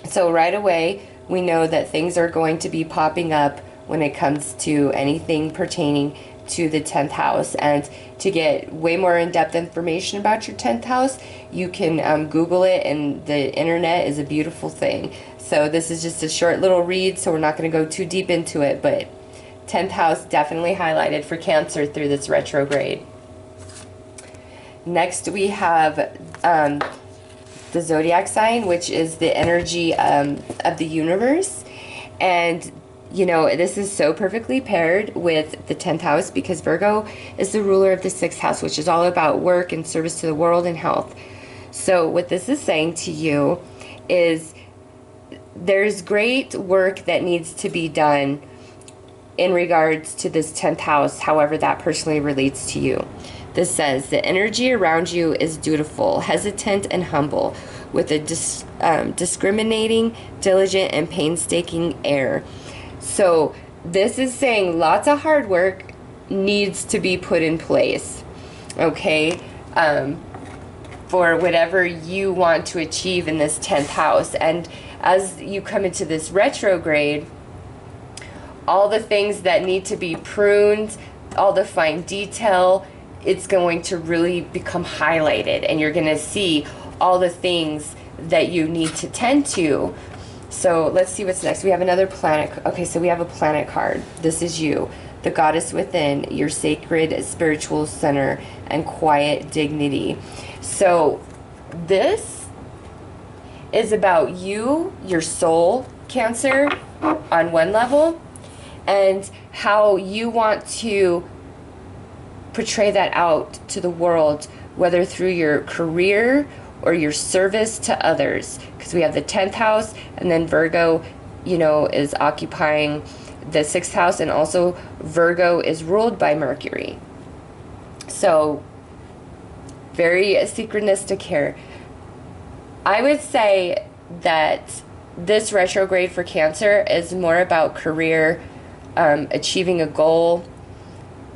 So right away, we know that things are going to be popping up when it comes to anything pertaining to the 10th house. And to get way more in-depth information about your 10th house, you can Google it, and the internet is a beautiful thing. So this is just a short little read, so we're not going to go too deep into it, but 10th house definitely highlighted for Cancer through this retrograde. Next we have the zodiac sign, which is the energy of the universe. And you know, this is so perfectly paired with the 10th house because Virgo is the ruler of the 6th house, which is all about work and service to the world and health. So what this is saying to you is there's great work that needs to be done in regards to this 10th house, however that personally relates to you. This says, the energy around you is dutiful, hesitant, and humble, with a discriminating, diligent, and painstaking air. So this is saying lots of hard work needs to be put in place, okay, for whatever you want to achieve in this 10th house. And as you come into this retrograde, all the things that need to be pruned, all the fine detail, it's going to really become highlighted, and you're going to see all the things that you need to tend to. So let's see what's next. We have another planet. Okay, so we have a planet card. This is you, the goddess within, your sacred spiritual center and quiet dignity. So this is about you, your soul, Cancer, on one level, and how you want to portray that out to the world, whether through your career or your service to others, because we have the 10th house, and then Virgo, you know, is occupying the 6th house, and also Virgo is ruled by Mercury. So very synchronistic here. I would say that this retrograde for Cancer is more about career, achieving a goal,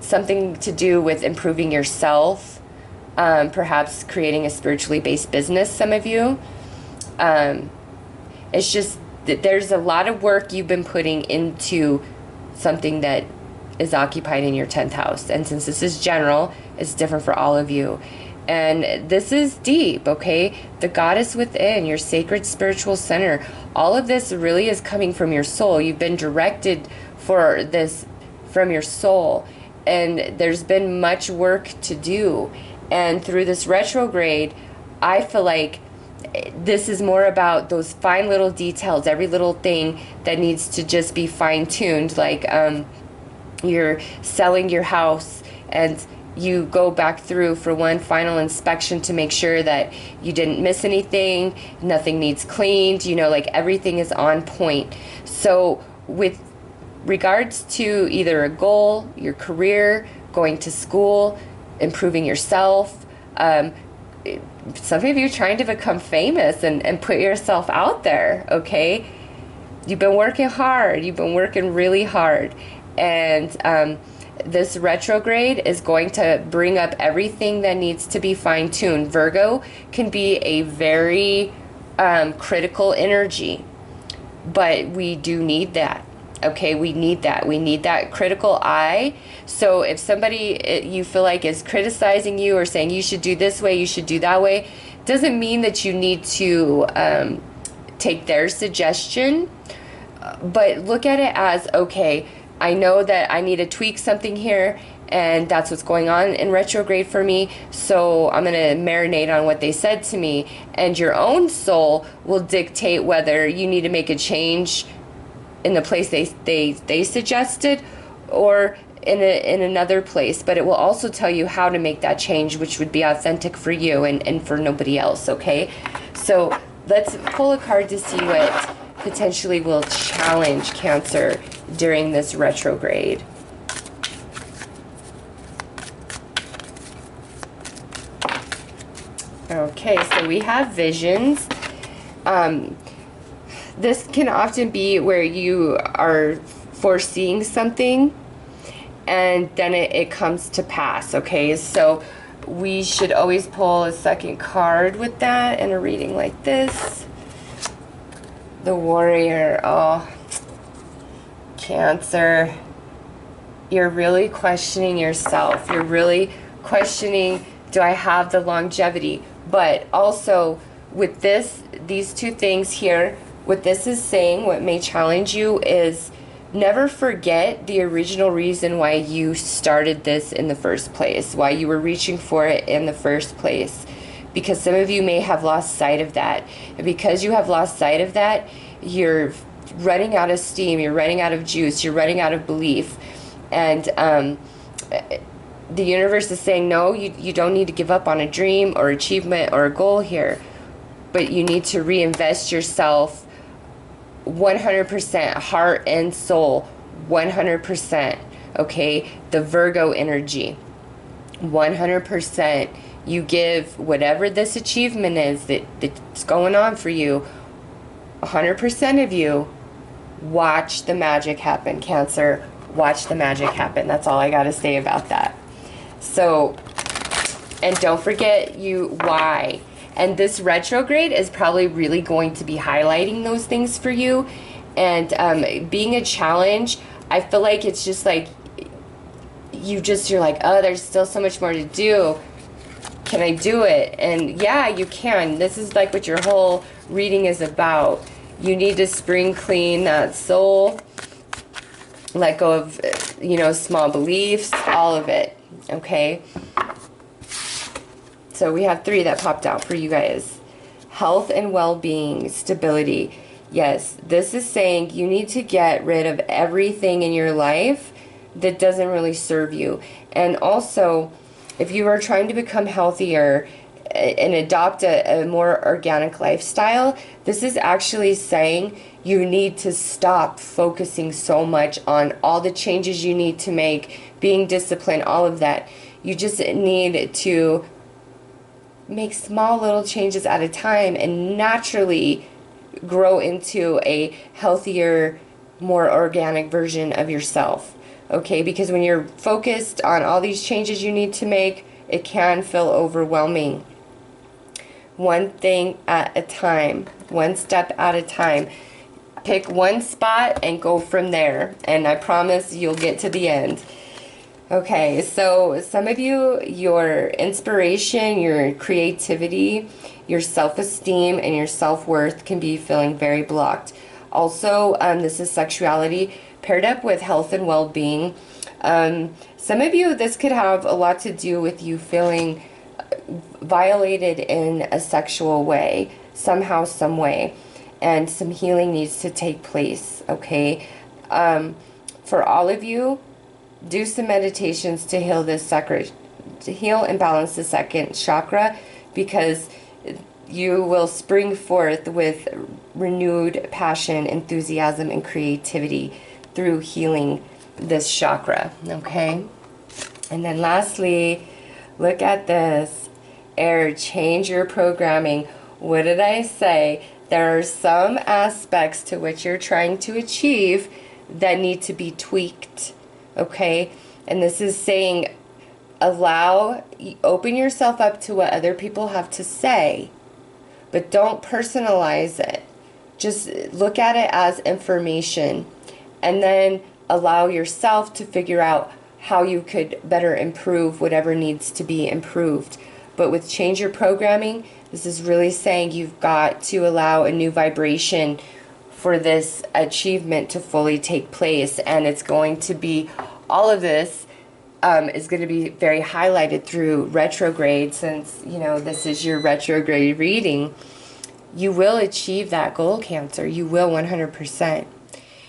something to do with improving yourself, perhaps creating a spiritually based business, some of you. It's just that there's a lot of work you've been putting into something that is occupied in your 10th house. And since this is general, it's different for all of you. And this is deep, okay? The goddess within, your sacred spiritual center. All of this really is coming from your soul. You've been directed for this from your soul. And there's been much work to do. And through this retrograde, I feel like this is more about those fine little details, every little thing that needs to just be fine-tuned. Like you're selling your house and you go back through for one final inspection to make sure that you didn't miss anything, nothing needs cleaned, you know, like everything is on point. So with regards to either a goal, your career, going to school, improving yourself, some of you trying to become famous and put yourself out there, okay? You've been working hard. You've been working really hard. And this retrograde is going to bring up everything that needs to be fine-tuned. Virgo can be a very critical energy, but we do need that. Okay, we need that. We need that critical eye. So if somebody you feel like is criticizing you or saying you should do this way, you should do that way, doesn't mean that you need to take their suggestion But look at it as, okay, I know that I need to tweak something here, and that's what's going on in retrograde for me, so I'm going to marinate on what they said to me. And your own soul will dictate whether you need to make a change in the place they suggested, or in another place. But it will also tell you how to make that change, which would be authentic for you and for nobody else, okay? So let's pull a card to see what potentially will challenge Cancer during this retrograde. Okay, so we have visions. This can often be where you are foreseeing something and then it comes to pass, okay? So we should always pull a second card with that in a reading like this. The Warrior. Oh, Cancer, you're really questioning yourself. You're really questioning, do I have the longevity? But also with these two things here, what this is saying, what may challenge you, is never forget the original reason why you started this in the first place, why you were reaching for it in the first place. Because some of you may have lost sight of that. And because you have lost sight of that, you're running out of steam, you're running out of juice, you're running out of belief. And the universe is saying, no, you don't need to give up on a dream or achievement or a goal here. But you need to reinvest yourself 100%, heart and soul, 100%, okay? The Virgo energy, 100%. You give whatever this achievement is that's going on for you, 100% of you. Watch the magic happen, Cancer. Watch the magic happen. That's all I got to say about that. So, and don't forget why. And this retrograde is probably really going to be highlighting those things for you. And being a challenge, I feel like it's just like, you're like, oh, there's still so much more to do. Can I do it? And yeah, you can. This is like what your whole reading is about. You need to spring clean that soul. Let go of, small beliefs, all of it. Okay? So we have 3 that popped out for you guys. Health and well-being, stability. Yes, this is saying you need to get rid of everything in your life that doesn't really serve you. And also, if you are trying to become healthier and adopt a more organic lifestyle, this is actually saying you need to stop focusing so much on all the changes you need to make, being disciplined, all of that. You just need to make small little changes at a time and naturally grow into a healthier, more organic version of yourself. Okay, because when you're focused on all these changes you need to make, it can feel overwhelming. One thing at a time, one step at a time. Pick one spot and go from there, and I promise you'll get to the end. Okay, so some of you, your inspiration, your creativity, your self-esteem, and your self-worth can be feeling very blocked. Also, this is sexuality paired up with health and well-being. Some of you, this could have a lot to do with you feeling violated in a sexual way, somehow, some way, and some healing needs to take place, okay? For all of you, do some meditations to heal this chakra, to heal and balance the second chakra, because you will spring forth with renewed passion, enthusiasm, and creativity through healing this chakra, okay? And then lastly, look at this. Air, change your programming. What did I say? There are some aspects to which you're trying to achieve that need to be tweaked, okay? And this is saying open yourself up to what other people have to say, but don't personalize it. Just look at it as information, and then allow yourself to figure out how you could better improve whatever needs to be improved. But with change your programming, this is really saying you've got to allow a new vibration for this achievement to fully take place. And it's going to be, all of this is going to be very highlighted through retrograde, since, you know, this is your retrograde reading. You will achieve that goal, Cancer. You will 100%.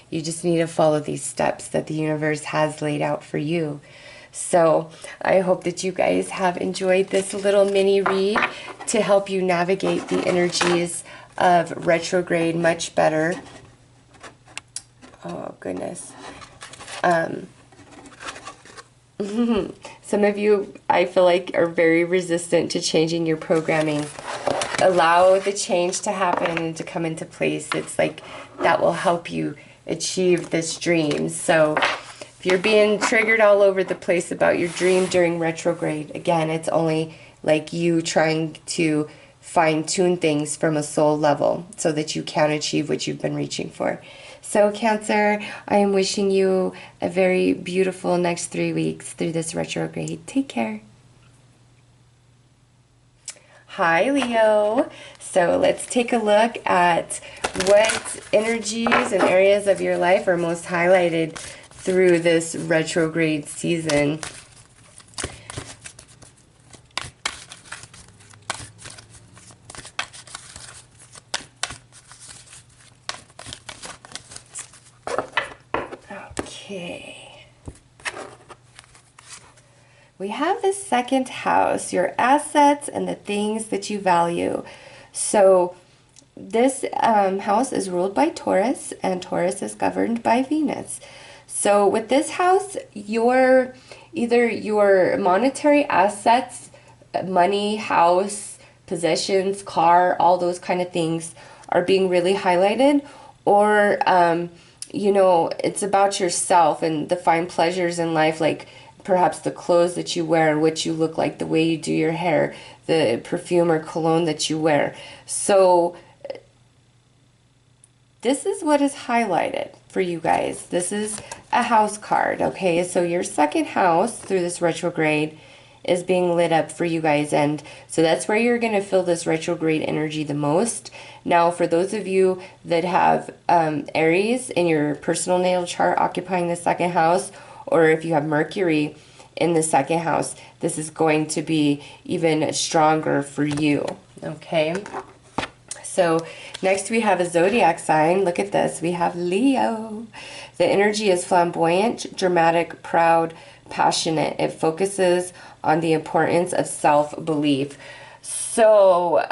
You just need to follow these steps that the universe has laid out for you. So I hope that you guys have enjoyed this little mini read to help you navigate the energies of retrograde much better. Oh, goodness. Some of you, I feel like, are very resistant to changing your programming. Allow the change to happen and to come into place. It's like that will help you achieve this dream. So if you're being triggered all over the place about your dream during retrograde, again, it's only like you trying to fine-tune things from a soul level so that you can achieve what you've been reaching for. So Cancer, I am wishing you a very beautiful next 3 weeks through this retrograde. Take care. Hi, Leo. So let's take a look at what energies and areas of your life are most highlighted through this retrograde season. Okay. We have the second house, your assets and the things that you value. So this house is ruled by Taurus, and Taurus is governed by Venus. So with this house, either your monetary assets, money, house, possessions, car, all those kind of things are being really highlighted, or you know, it's about yourself and the fine pleasures in life, like perhaps the clothes that you wear, what you look like, the way you do your hair, the perfume or cologne that you wear. So this is what is highlighted for you guys. This is a house card, okay? So your second house through this retrograde is being lit up for you guys, and so that's where you're going to feel this retrograde energy the most. Now, for those of you that have Aries in your personal natal chart occupying the second house, or if you have Mercury in the second house, this is going to be even stronger for you, okay? So next we have a zodiac sign. Look at this. We have Leo. The energy is flamboyant, dramatic, proud, passionate. It focuses on the importance of self-belief. So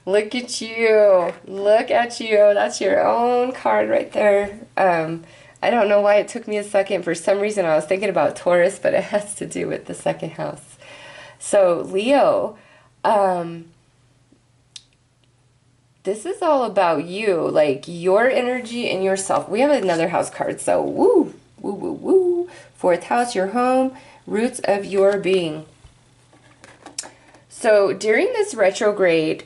look at you. Look at you. That's your own card right there. I don't know why it took me a second. For some reason I was thinking about Taurus, but it has to do with the second house. So Leo, this is all about you, like your energy and yourself. We have another house card, so woo, woo, woo, woo. Fourth house, your home, roots of your being. So during this retrograde,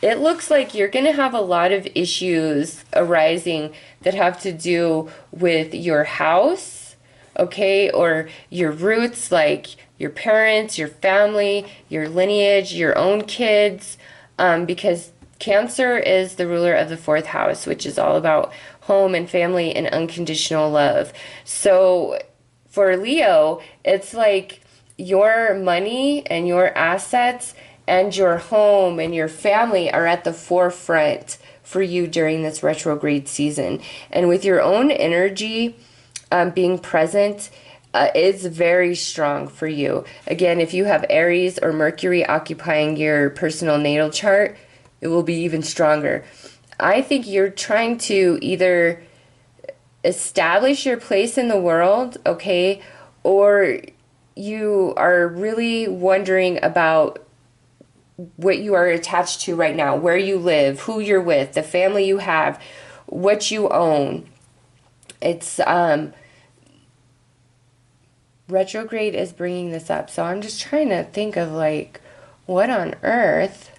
it looks like you're going to have a lot of issues arising that have to do with your house, okay, or your roots, like your parents, your family, your lineage, your own kids, because Cancer is the ruler of the fourth house, which is all about home and family and unconditional love. So for Leo, it's like your money and your assets and your home and your family are at the forefront for you during this retrograde season. And with your own energy being present, is very strong for you. Again, if you have Aries or Mercury occupying your personal natal chart, it will be even stronger. I think you're trying to either establish your place in the world, okay, or you are really wondering about what you are attached to right now, where you live, who you're with, the family you have, what you own. It's retrograde is bringing this up. So I'm just trying to think of like, what on earth?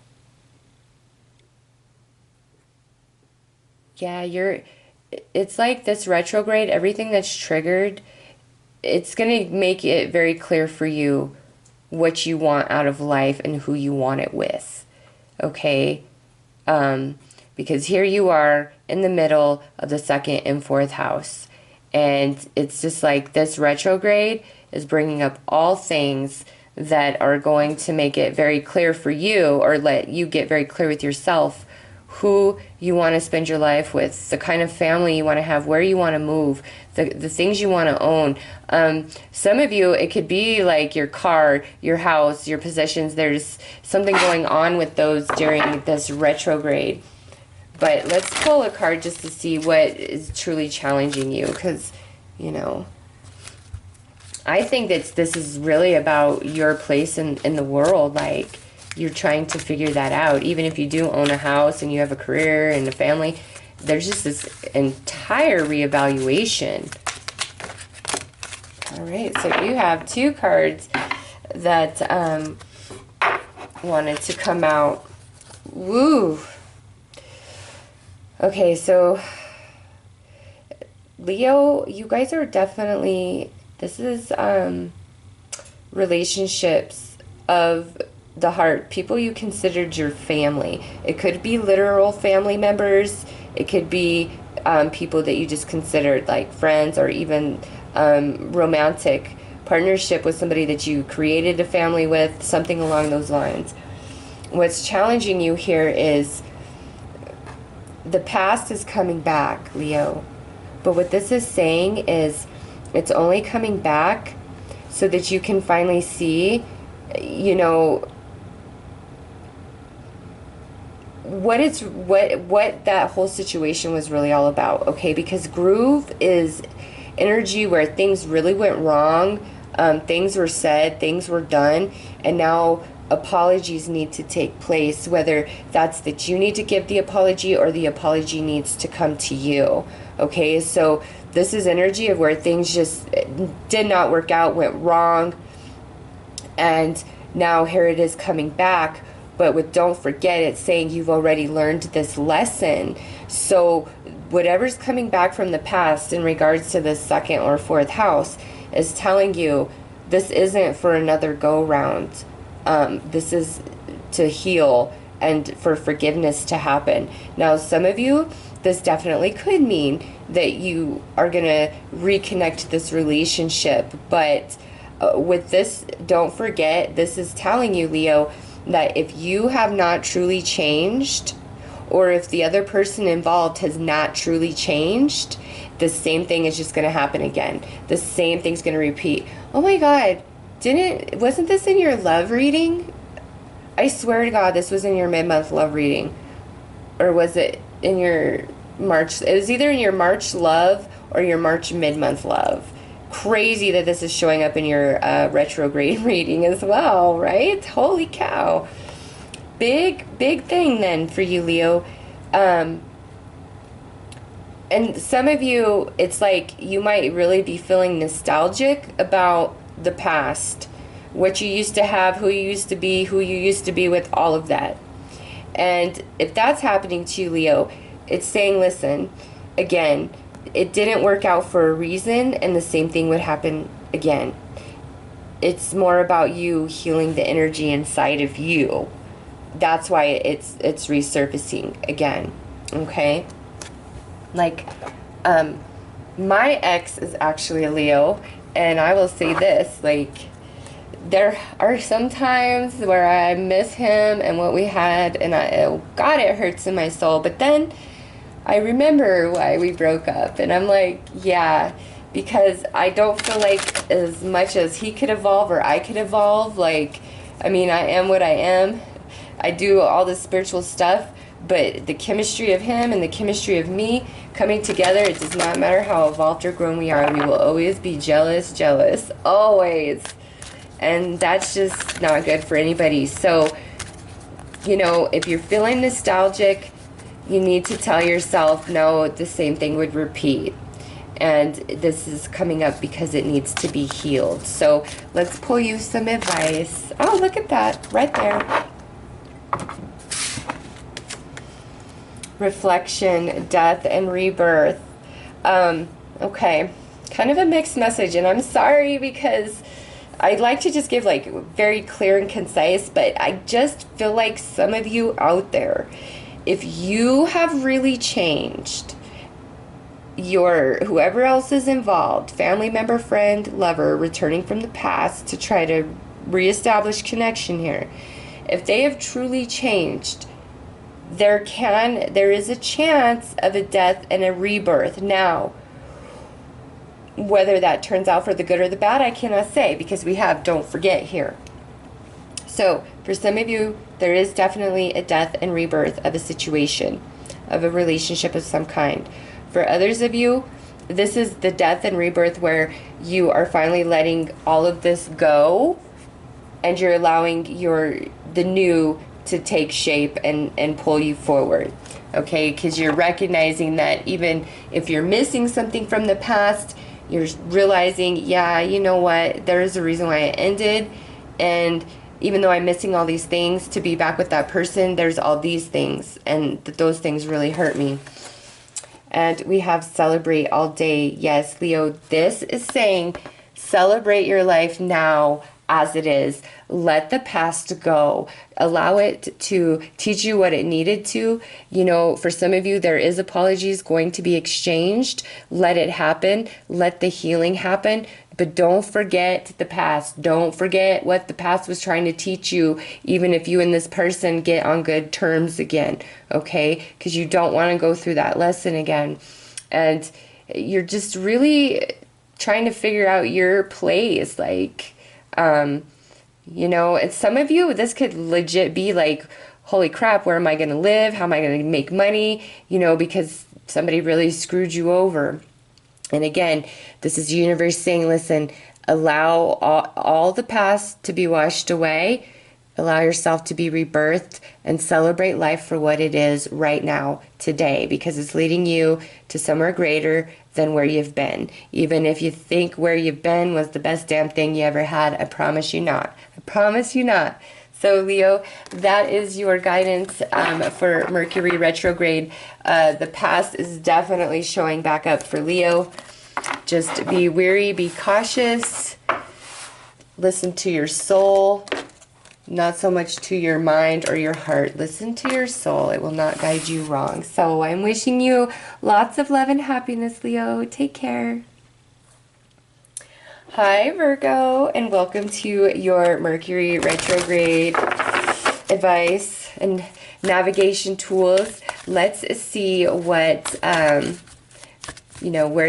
Yeah, it's like this retrograde, everything that's triggered, it's going to make it very clear for you what you want out of life and who you want it with, okay? because here you are in the middle of the second and fourth house. And it's just like this retrograde is bringing up all things that are going to make it very clear for you, or let you get very clear with yourself, who you want to spend your life with, the kind of family you want to have, where you want to move, the things you want to own. Some of you, it could be like your car, your house, your possessions. There's something going on with those during this retrograde. But let's pull a card just to see what is truly challenging you, because, you know, I think that this is really about your place in the world. Like, you're trying to figure that out. Even if you do own a house and you have a career and a family, there's just this entire reevaluation. All right, so you have two cards that wanted to come out. Woo! Okay, so Leo, you guys are definitely, this is relationships of the heart, people you considered your family. It could be literal family members. It could be people that you just considered like friends, or even romantic partnership with somebody that you created a family with, something along those lines. What's challenging you here is the past is coming back, Leo. But what this is saying is it's only coming back so that you can finally see, you know, what that whole situation was really all about, okay? Because groove is energy where things really went wrong, things were said, things were done, and now apologies need to take place, whether that's that you need to give the apology or the apology needs to come to you, okay? So this is energy of where things just did not work out, went wrong, and now here it is coming back. But with don't forget, it's saying you've already learned this lesson. So whatever's coming back from the past in regards to the second or fourth house is telling you this isn't for another go round. This is to heal and for forgiveness to happen. Now, some of you, this definitely could mean that you are going to reconnect this relationship. But with this, don't forget, this is telling you, Leo, that if you have not truly changed, or if the other person involved has not truly changed, the same thing is just going to happen again. The same thing's going to repeat. Oh my God, wasn't this in your love reading? I swear to God, this was in your mid-month love reading. Or was it in your March? It was either in your March love or your March mid-month love. Crazy that this is showing up in your retrograde reading as well, right? Holy cow. Big thing then for you, Leo. And some of you, it's like you might really be feeling nostalgic about the past, what you used to have, who you used to be, who you used to be with, all of that. And if that's happening to you, Leo, it's saying, listen, again, it didn't work out for a reason, and the same thing would happen again. It's more about you healing the energy inside of you. That's why it's resurfacing again, okay? Like, my ex is actually a Leo, and I will say this, like, there are some times where I miss him and what we had, and God, it hurts in my soul. But then I remember why we broke up, and I'm like, yeah, because I don't feel like as much as he could evolve or I could evolve. Like, I mean, I am what I am. I do all this spiritual stuff, but the chemistry of him and the chemistry of me coming together, it does not matter how evolved or grown we are. We will always be jealous, always. And that's just not good for anybody. So, you know, if you're feeling nostalgic, you need to tell yourself, no, the same thing would repeat. And this is coming up because it needs to be healed. So let's pull you some advice. Oh, look at that, right there. Reflection, death, and rebirth. Okay, kind of a mixed message, and I'm sorry because I'd like to just give like very clear and concise, but I just feel like some of you out there, if you have really changed, your whoever else is involved, family member, friend, lover, returning from the past to try to reestablish connection here, if they have truly changed, there is a chance of a death and a rebirth. Now, whether that turns out for the good or the bad, I cannot say, because we have don't forget here. So for some of you, there is definitely a death and rebirth of a situation, of a relationship of some kind. For others of you, this is the death and rebirth where you are finally letting all of this go, and you're allowing the new to take shape and pull you forward. Okay, because you're recognizing that even if you're missing something from the past, you're realizing, yeah, you know what, there is a reason why it ended, and even though I'm missing all these things to be back with that person, there's all these things, and those things really hurt me. And we have celebrate all day. Yes, Leo, this is saying celebrate your life now as it is. Let the past go. Allow it to teach you what it needed to. You know, for some of you, there is apologies going to be exchanged. Let it happen. Let the healing happen. But don't forget the past. Don't forget what the past was trying to teach you, even if you and this person get on good terms again, okay? Because you don't want to go through that lesson again. And you're just really trying to figure out your place. Like, you know, and some of you, this could legit be like, holy crap, where am I going to live? How am I going to make money? You know, because somebody really screwed you over. And again, this is the universe saying, listen, allow all the past to be washed away. Allow yourself to be rebirthed and celebrate life for what it is right now, today, because it's leading you to somewhere greater than where you've been. Even if you think where you've been was the best damn thing you ever had, I promise you not. I promise you not. So Leo, that is your guidance for Mercury retrograde. The past is definitely showing back up for Leo. Just be wary, be cautious. Listen to your soul, not so much to your mind or your heart. Listen to your soul. It will not guide you wrong. So I'm wishing you lots of love and happiness, Leo. Take care. Hi, Virgo, and welcome to your Mercury retrograde advice and navigation tools. Let's see what, where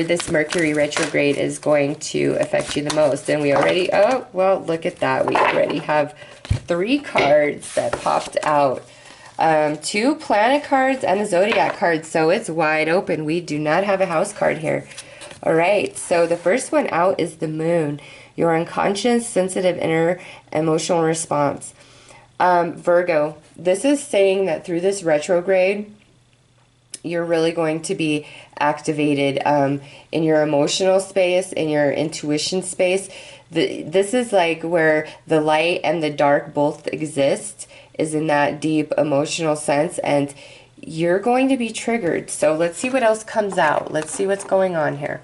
this Mercury retrograde is going to affect you the most. And we already, oh, well, look at that. We already have 3 cards that popped out. 2 planet cards and a zodiac card, so it's wide open. We do not have a house card here. All right, so the first one out is the moon, your unconscious, sensitive, inner emotional response. Virgo, this is saying that through this retrograde, you're really going to be activated in your emotional space, in your intuition space. This is like where the light and the dark both exist, is in that deep emotional sense, and you're going to be triggered. So let's see what else comes out. Let's see what's going on here.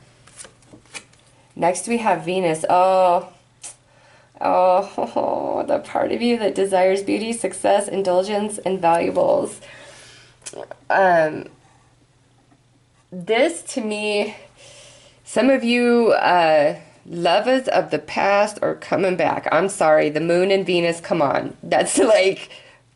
Next we have Venus. Oh, the part of you that desires beauty, success, indulgence, and valuables. This, to me, some of you lovers of the past are coming back. I'm sorry, the moon and Venus, come on. That's like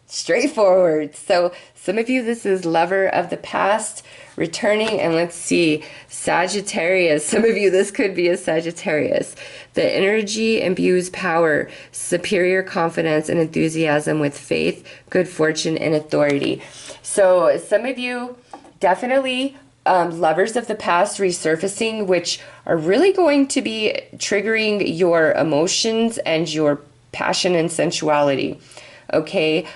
straightforward. So some of you, this is lover of the past returning, and let's see, Sagittarius. Some of you, this could be a Sagittarius. The energy imbues power, superior confidence and enthusiasm with faith, good fortune, and authority. So some of you, definitely lovers of the past resurfacing, which are really going to be triggering your emotions and your passion and sensuality. Okay.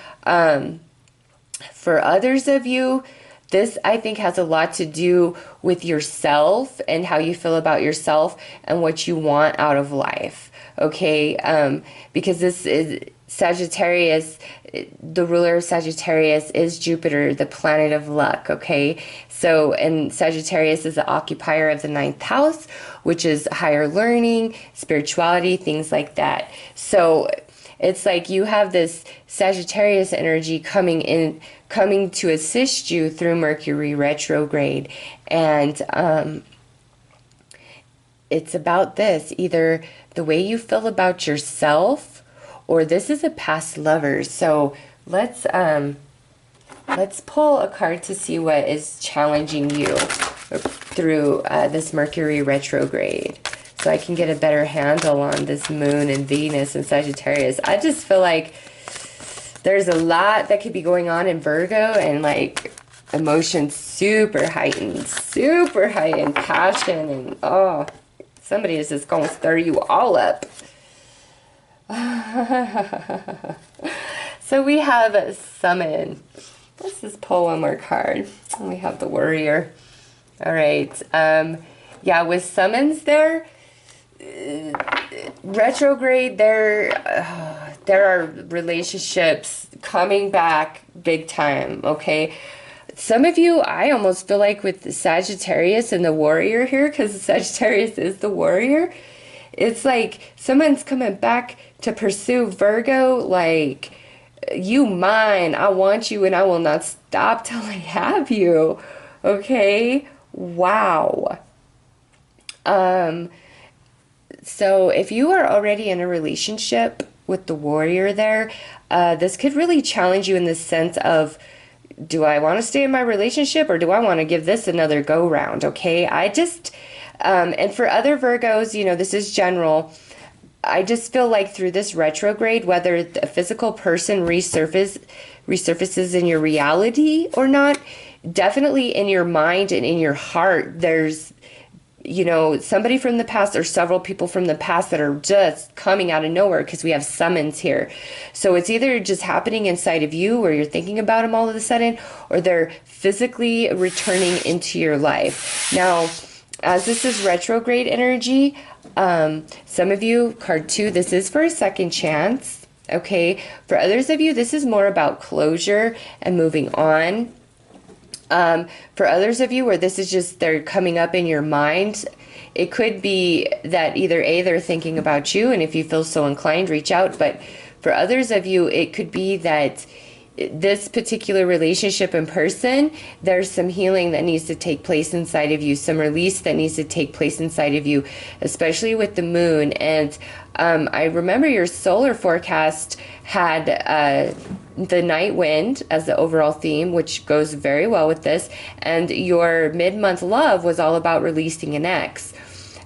For others of you, this, I think, has a lot to do with yourself and how you feel about yourself and what you want out of life. Okay. Because this is Sagittarius, the ruler of Sagittarius is Jupiter, the planet of luck, okay? So, and Sagittarius is the occupier of the 9th house, which is higher learning, spirituality, things like that. So, It's like you have this Sagittarius energy coming in, coming to assist you through Mercury retrograde. And it's about this, either the way you feel about yourself, or this is a past lover. So let's pull a card to see what is challenging you through this Mercury retrograde, so I can get a better handle on this moon and Venus and Sagittarius. I just feel like there's a lot that could be going on in Virgo, and like emotions super heightened, passion, and oh, somebody is just going to stir you all up. So we have summon. Let's just pull one more card. We have the warrior. All right. Yeah, with summons there, retrograde, there are relationships coming back big time, okay? Some of you, I almost feel like with the Sagittarius and the warrior here, because Sagittarius is the warrior, it's like someone's coming back to pursue Virgo, like, you mine, I want you, and I will not stop till I have you, okay? Wow. So if you are already in a relationship with the warrior there, this could really challenge you in the sense of, do I want to stay in my relationship, or do I want to give this another go round? Okay. I just, and for other Virgos, you know, this is general. I just feel like through this retrograde, whether a physical person resurfaces in your reality or not, definitely in your mind and in your heart, there's, you know, somebody from the past or several people from the past that are just coming out of nowhere, because we have summons here. So it's either just happening inside of you where you're thinking about them all of a sudden, or they're physically returning into your life. Now, as this is retrograde energy, some of you, card 2, this is for a second chance. Okay. For others of you, this is more about closure and moving on. For others of you where this is just, they're coming up in your mind, it could be that either A, they're thinking about you, and if you feel so inclined, reach out. But for others of you, it could be that this particular relationship in person, there's some healing that needs to take place inside of you, some release that needs to take place inside of you, especially with the moon. And I remember your solar forecast had the night wind as the overall theme, which goes very well with this. And your mid-month love was all about releasing an ex.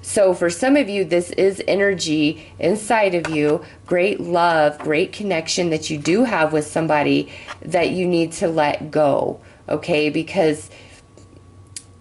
So for some of you, this is energy inside of you, great love, great connection that you do have with somebody that you need to let go, okay? Because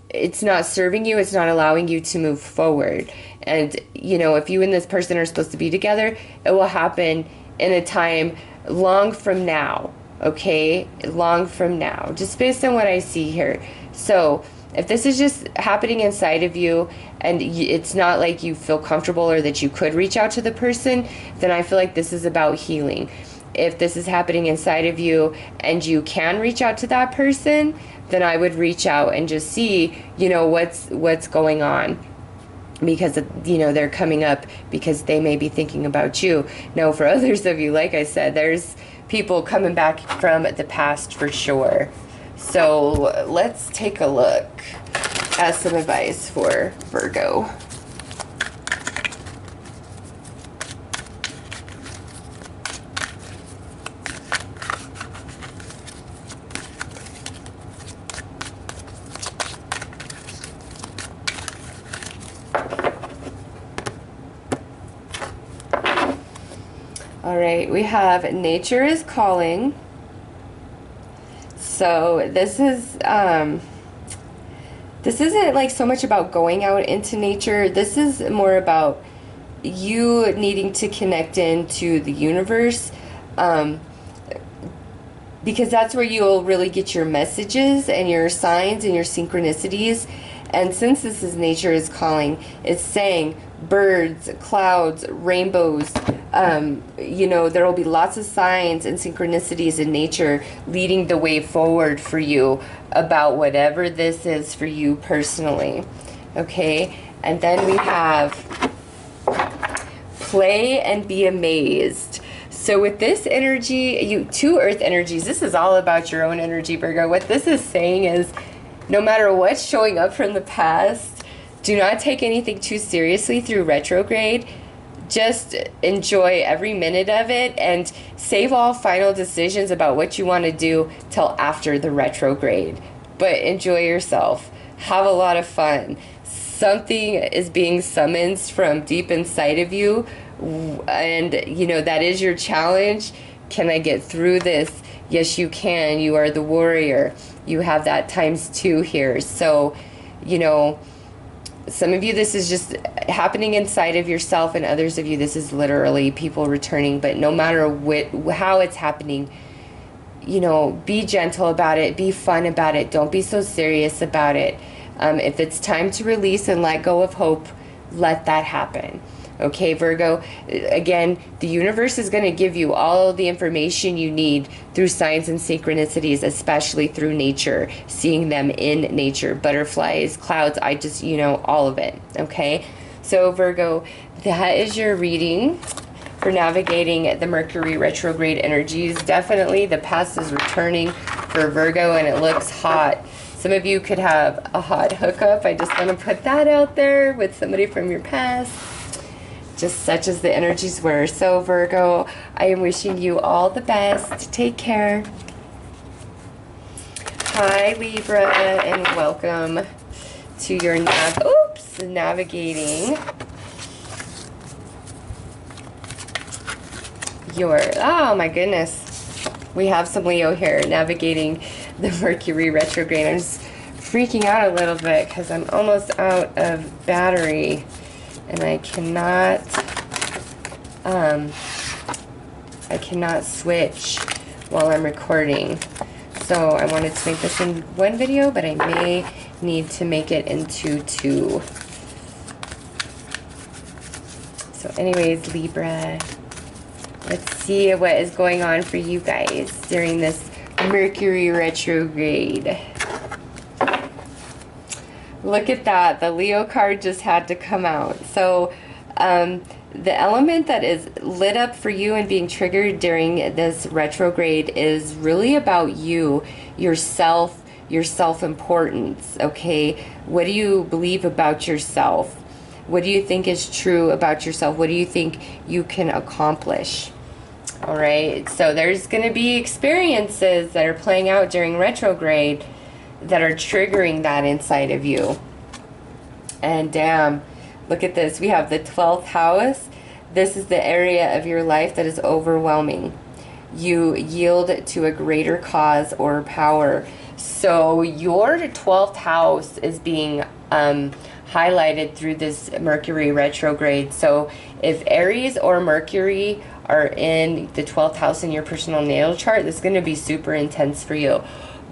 it's not serving you, it's not allowing you to move forward. And, you know, if you and this person are supposed to be together, it will happen in a time long from now, okay? Long from now, just based on what I see here. So if this is just happening inside of you and it's not like you feel comfortable or that you could reach out to the person, then I feel like this is about healing. If this is happening inside of you and you can reach out to that person, then I would reach out and just see, you know, what's going on. Because, you know, they're coming up because they may be thinking about you. Now, for others of you, like I said, there's people coming back from the past for sure. So let's take a look at some advice for Virgo. All right, we have nature is calling. So this isn't like so much about going out into nature. This is more about you needing to connect into the universe, because that's where you'll really get your messages and your signs and your synchronicities. And since this is nature is calling, it's saying birds, clouds, rainbows, you know, there will be lots of signs and synchronicities in nature leading the way forward for you about whatever this is for you personally. Okay, and then we have play and be amazed. So with this energy, two earth energies, this is all about your own energy, Virgo. What this is saying is, no matter what's showing up from the past, do not take anything too seriously through retrograde. Just enjoy every minute of it and save all final decisions about what you want to do till after the retrograde. But enjoy yourself. Have a lot of fun. Something is being summoned from deep inside of you, and you know that is your challenge. Can I get through this? Yes, you can. You are the warrior. You have that ×2 here. So, you know, some of you, this is just happening inside of yourself, and others of you, this is literally people returning. But no matter how it's happening, you know, be gentle about it. Be fun about it. Don't be so serious about it. If it's time to release and let go of hope, let that happen. Okay, Virgo, again, the universe is going to give you all the information you need through signs and synchronicities, especially through nature, seeing them in nature, butterflies, clouds, you know, all of it. Okay, so Virgo, that is your reading for navigating the Mercury retrograde energies. Definitely the past is returning for Virgo, and it looks hot. Some of you could have a hot hookup. I just want to put that out there with somebody from your past. Just such as the energies were. So Virgo, I am wishing you all the best. Take care. Hi Libra, and welcome to your navigating your, oh my goodness, we have some Leo here navigating the Mercury retrograde. I'm just freaking out a little bit because I'm almost out of battery. And I cannot switch while I'm recording. So I wanted to make this in one video, but I may need to make it into two. So anyways, Libra, let's see what is going on for you guys during this Mercury retrograde. Look at that. The Leo card just had to come out. So the element that is lit up for you and being triggered during this retrograde is really about you, yourself, your self-importance, okay? What do you believe about yourself? What do you think is true about yourself? What do you think you can accomplish? All right, so there's going to be experiences that are playing out during retrograde that are triggering that inside of you. And damn, look at this. We have the 12th house. This is the area of your life that is overwhelming. You yield to a greater cause or power. So your 12th house is being highlighted through this Mercury retrograde. So if Aries or Mercury are in the 12th house in your personal natal chart, this is going to be super intense for you.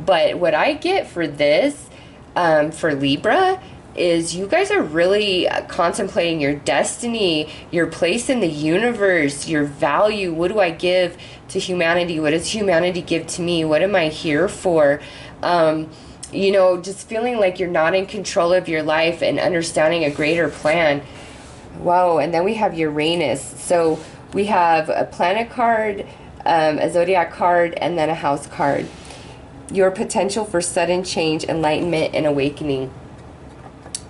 But what I get for this, for Libra, is you guys are really contemplating your destiny, your place in the universe, your value. What do I give to humanity? What does humanity give to me? What am I here for? You know, just feeling like you're not in control of your life and understanding a greater plan. Wow, and then we have Uranus. So we have a planet card, a zodiac card, and then a house card. Your potential for sudden change, enlightenment, and awakening.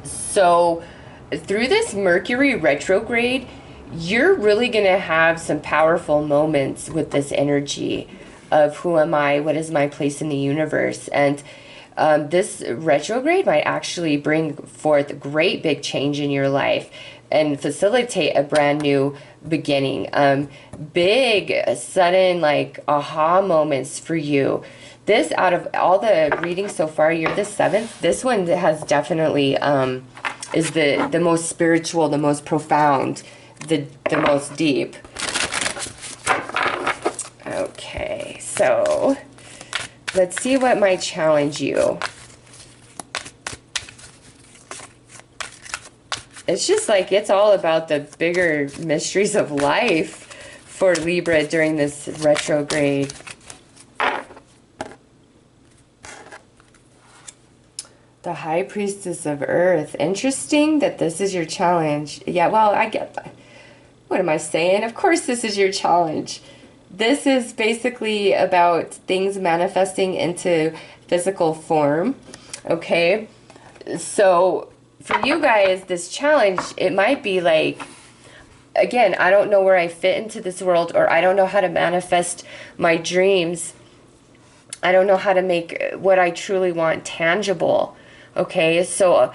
So through this Mercury retrograde, you're really going to have some powerful moments with this energy of who am I, what is my place in the universe. And this retrograde might actually bring forth great big change in your life and facilitate a brand new beginning. Big, sudden, like, aha moments for you. This, out of all the readings so far, you're the 7th. This one has definitely, is the most spiritual, the most profound, the most deep. Okay, so let's see what might challenge you. It's just like, it's all about the bigger mysteries of life for Libra during this retrograde. The High Priestess of Earth. Interesting that this is your challenge. Yeah, well, I get that. What am I saying? Of course this is your challenge. this is basically about things manifesting into physical form, okay? So for you guys, this challenge, it might be like, again, I don't know where I fit into this world, or I don't know how to manifest my dreams. I don't know how to make what I truly want tangible, okay? So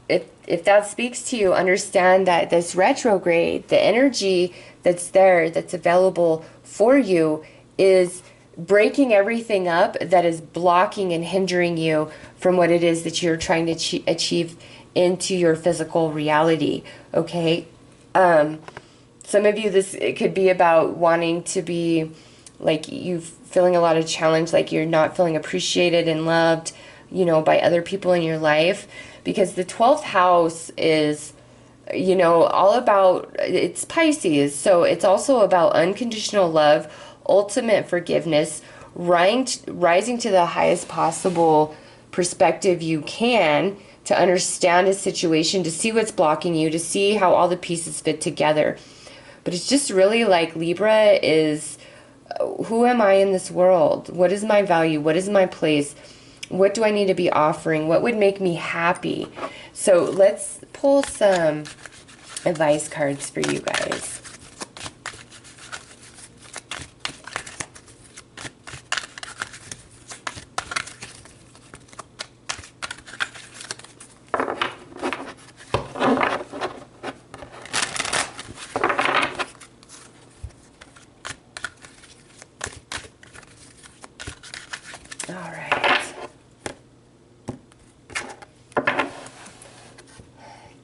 if that speaks to you, understand that this retrograde, the energy that's there, that's available for you, is breaking everything up that is blocking and hindering you from what it is that you're trying to achieve into your physical reality, okay? Some of you, it could be about wanting to be, like, you feeling a lot of challenge, like you're not feeling appreciated and loved, you know, by other people in your life, because the 12th house is, you know, all about, it's Pisces, so it's also about unconditional love, ultimate forgiveness, rising to the highest possible perspective you can, to understand a situation, to see what's blocking you, to see how all the pieces fit together. But it's just really like Libra is, who am I in this world? What is my value? What is my place? What do I need to be offering? What would make me happy? So let's pull some advice cards for you guys.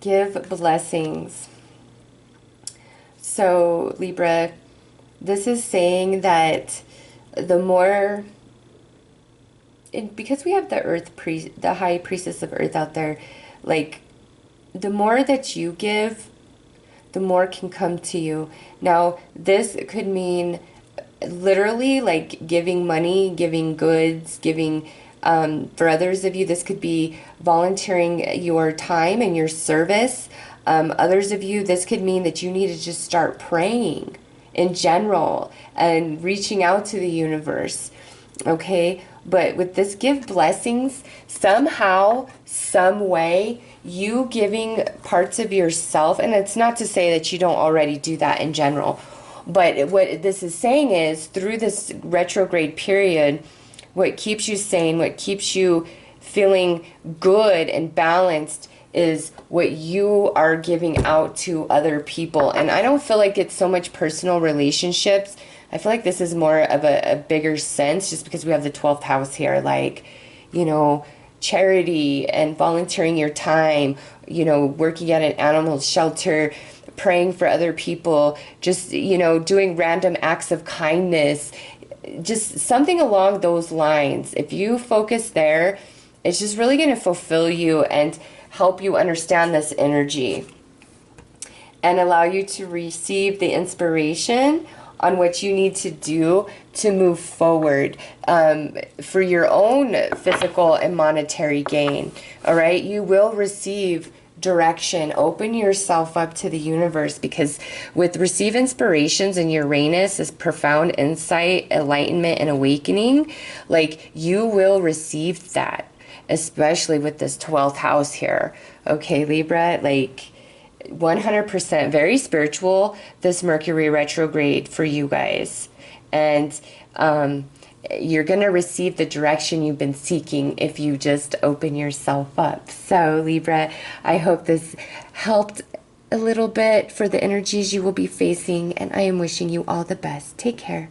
Give blessings. So Libra, this is saying that the more, because we have the the high priestess of earth out there, like, the more that you give, the more can come to you. Now, this could mean literally like giving money, giving goods, giving, for others of you, this could be volunteering your time and your service. Others of you, this could mean that you need to just start praying in general and reaching out to the universe, okay? But with this give blessings, somehow, some way, you giving parts of yourself, and it's not to say that you don't already do that in general, but what this is saying is, through this retrograde period, what keeps you sane, what keeps you feeling good and balanced, is what you are giving out to other people. And I don't feel like it's so much personal relationships. I feel like this is more of a bigger sense, just because we have the 12th house here, like, you know, charity and volunteering your time, you know, working at an animal shelter, praying for other people, just, you know, doing random acts of kindness, just something along those lines. If you focus there, it's just really going to fulfill you and help you understand this energy and allow you to receive the inspiration on what you need to do to move forward, for your own physical and monetary gain. All right, you will receive direction. Open yourself up to the universe, because with receive inspirations and Uranus is profound insight, enlightenment, and awakening, like, you will receive that, especially with this 12th house here. Okay, Libra, like, 100% very spiritual, this Mercury retrograde for you guys. And you're going to receive the direction you've been seeking if you just open yourself up. So Libra, I hope this helped a little bit for the energies you will be facing, and I am wishing you all the best. Take care.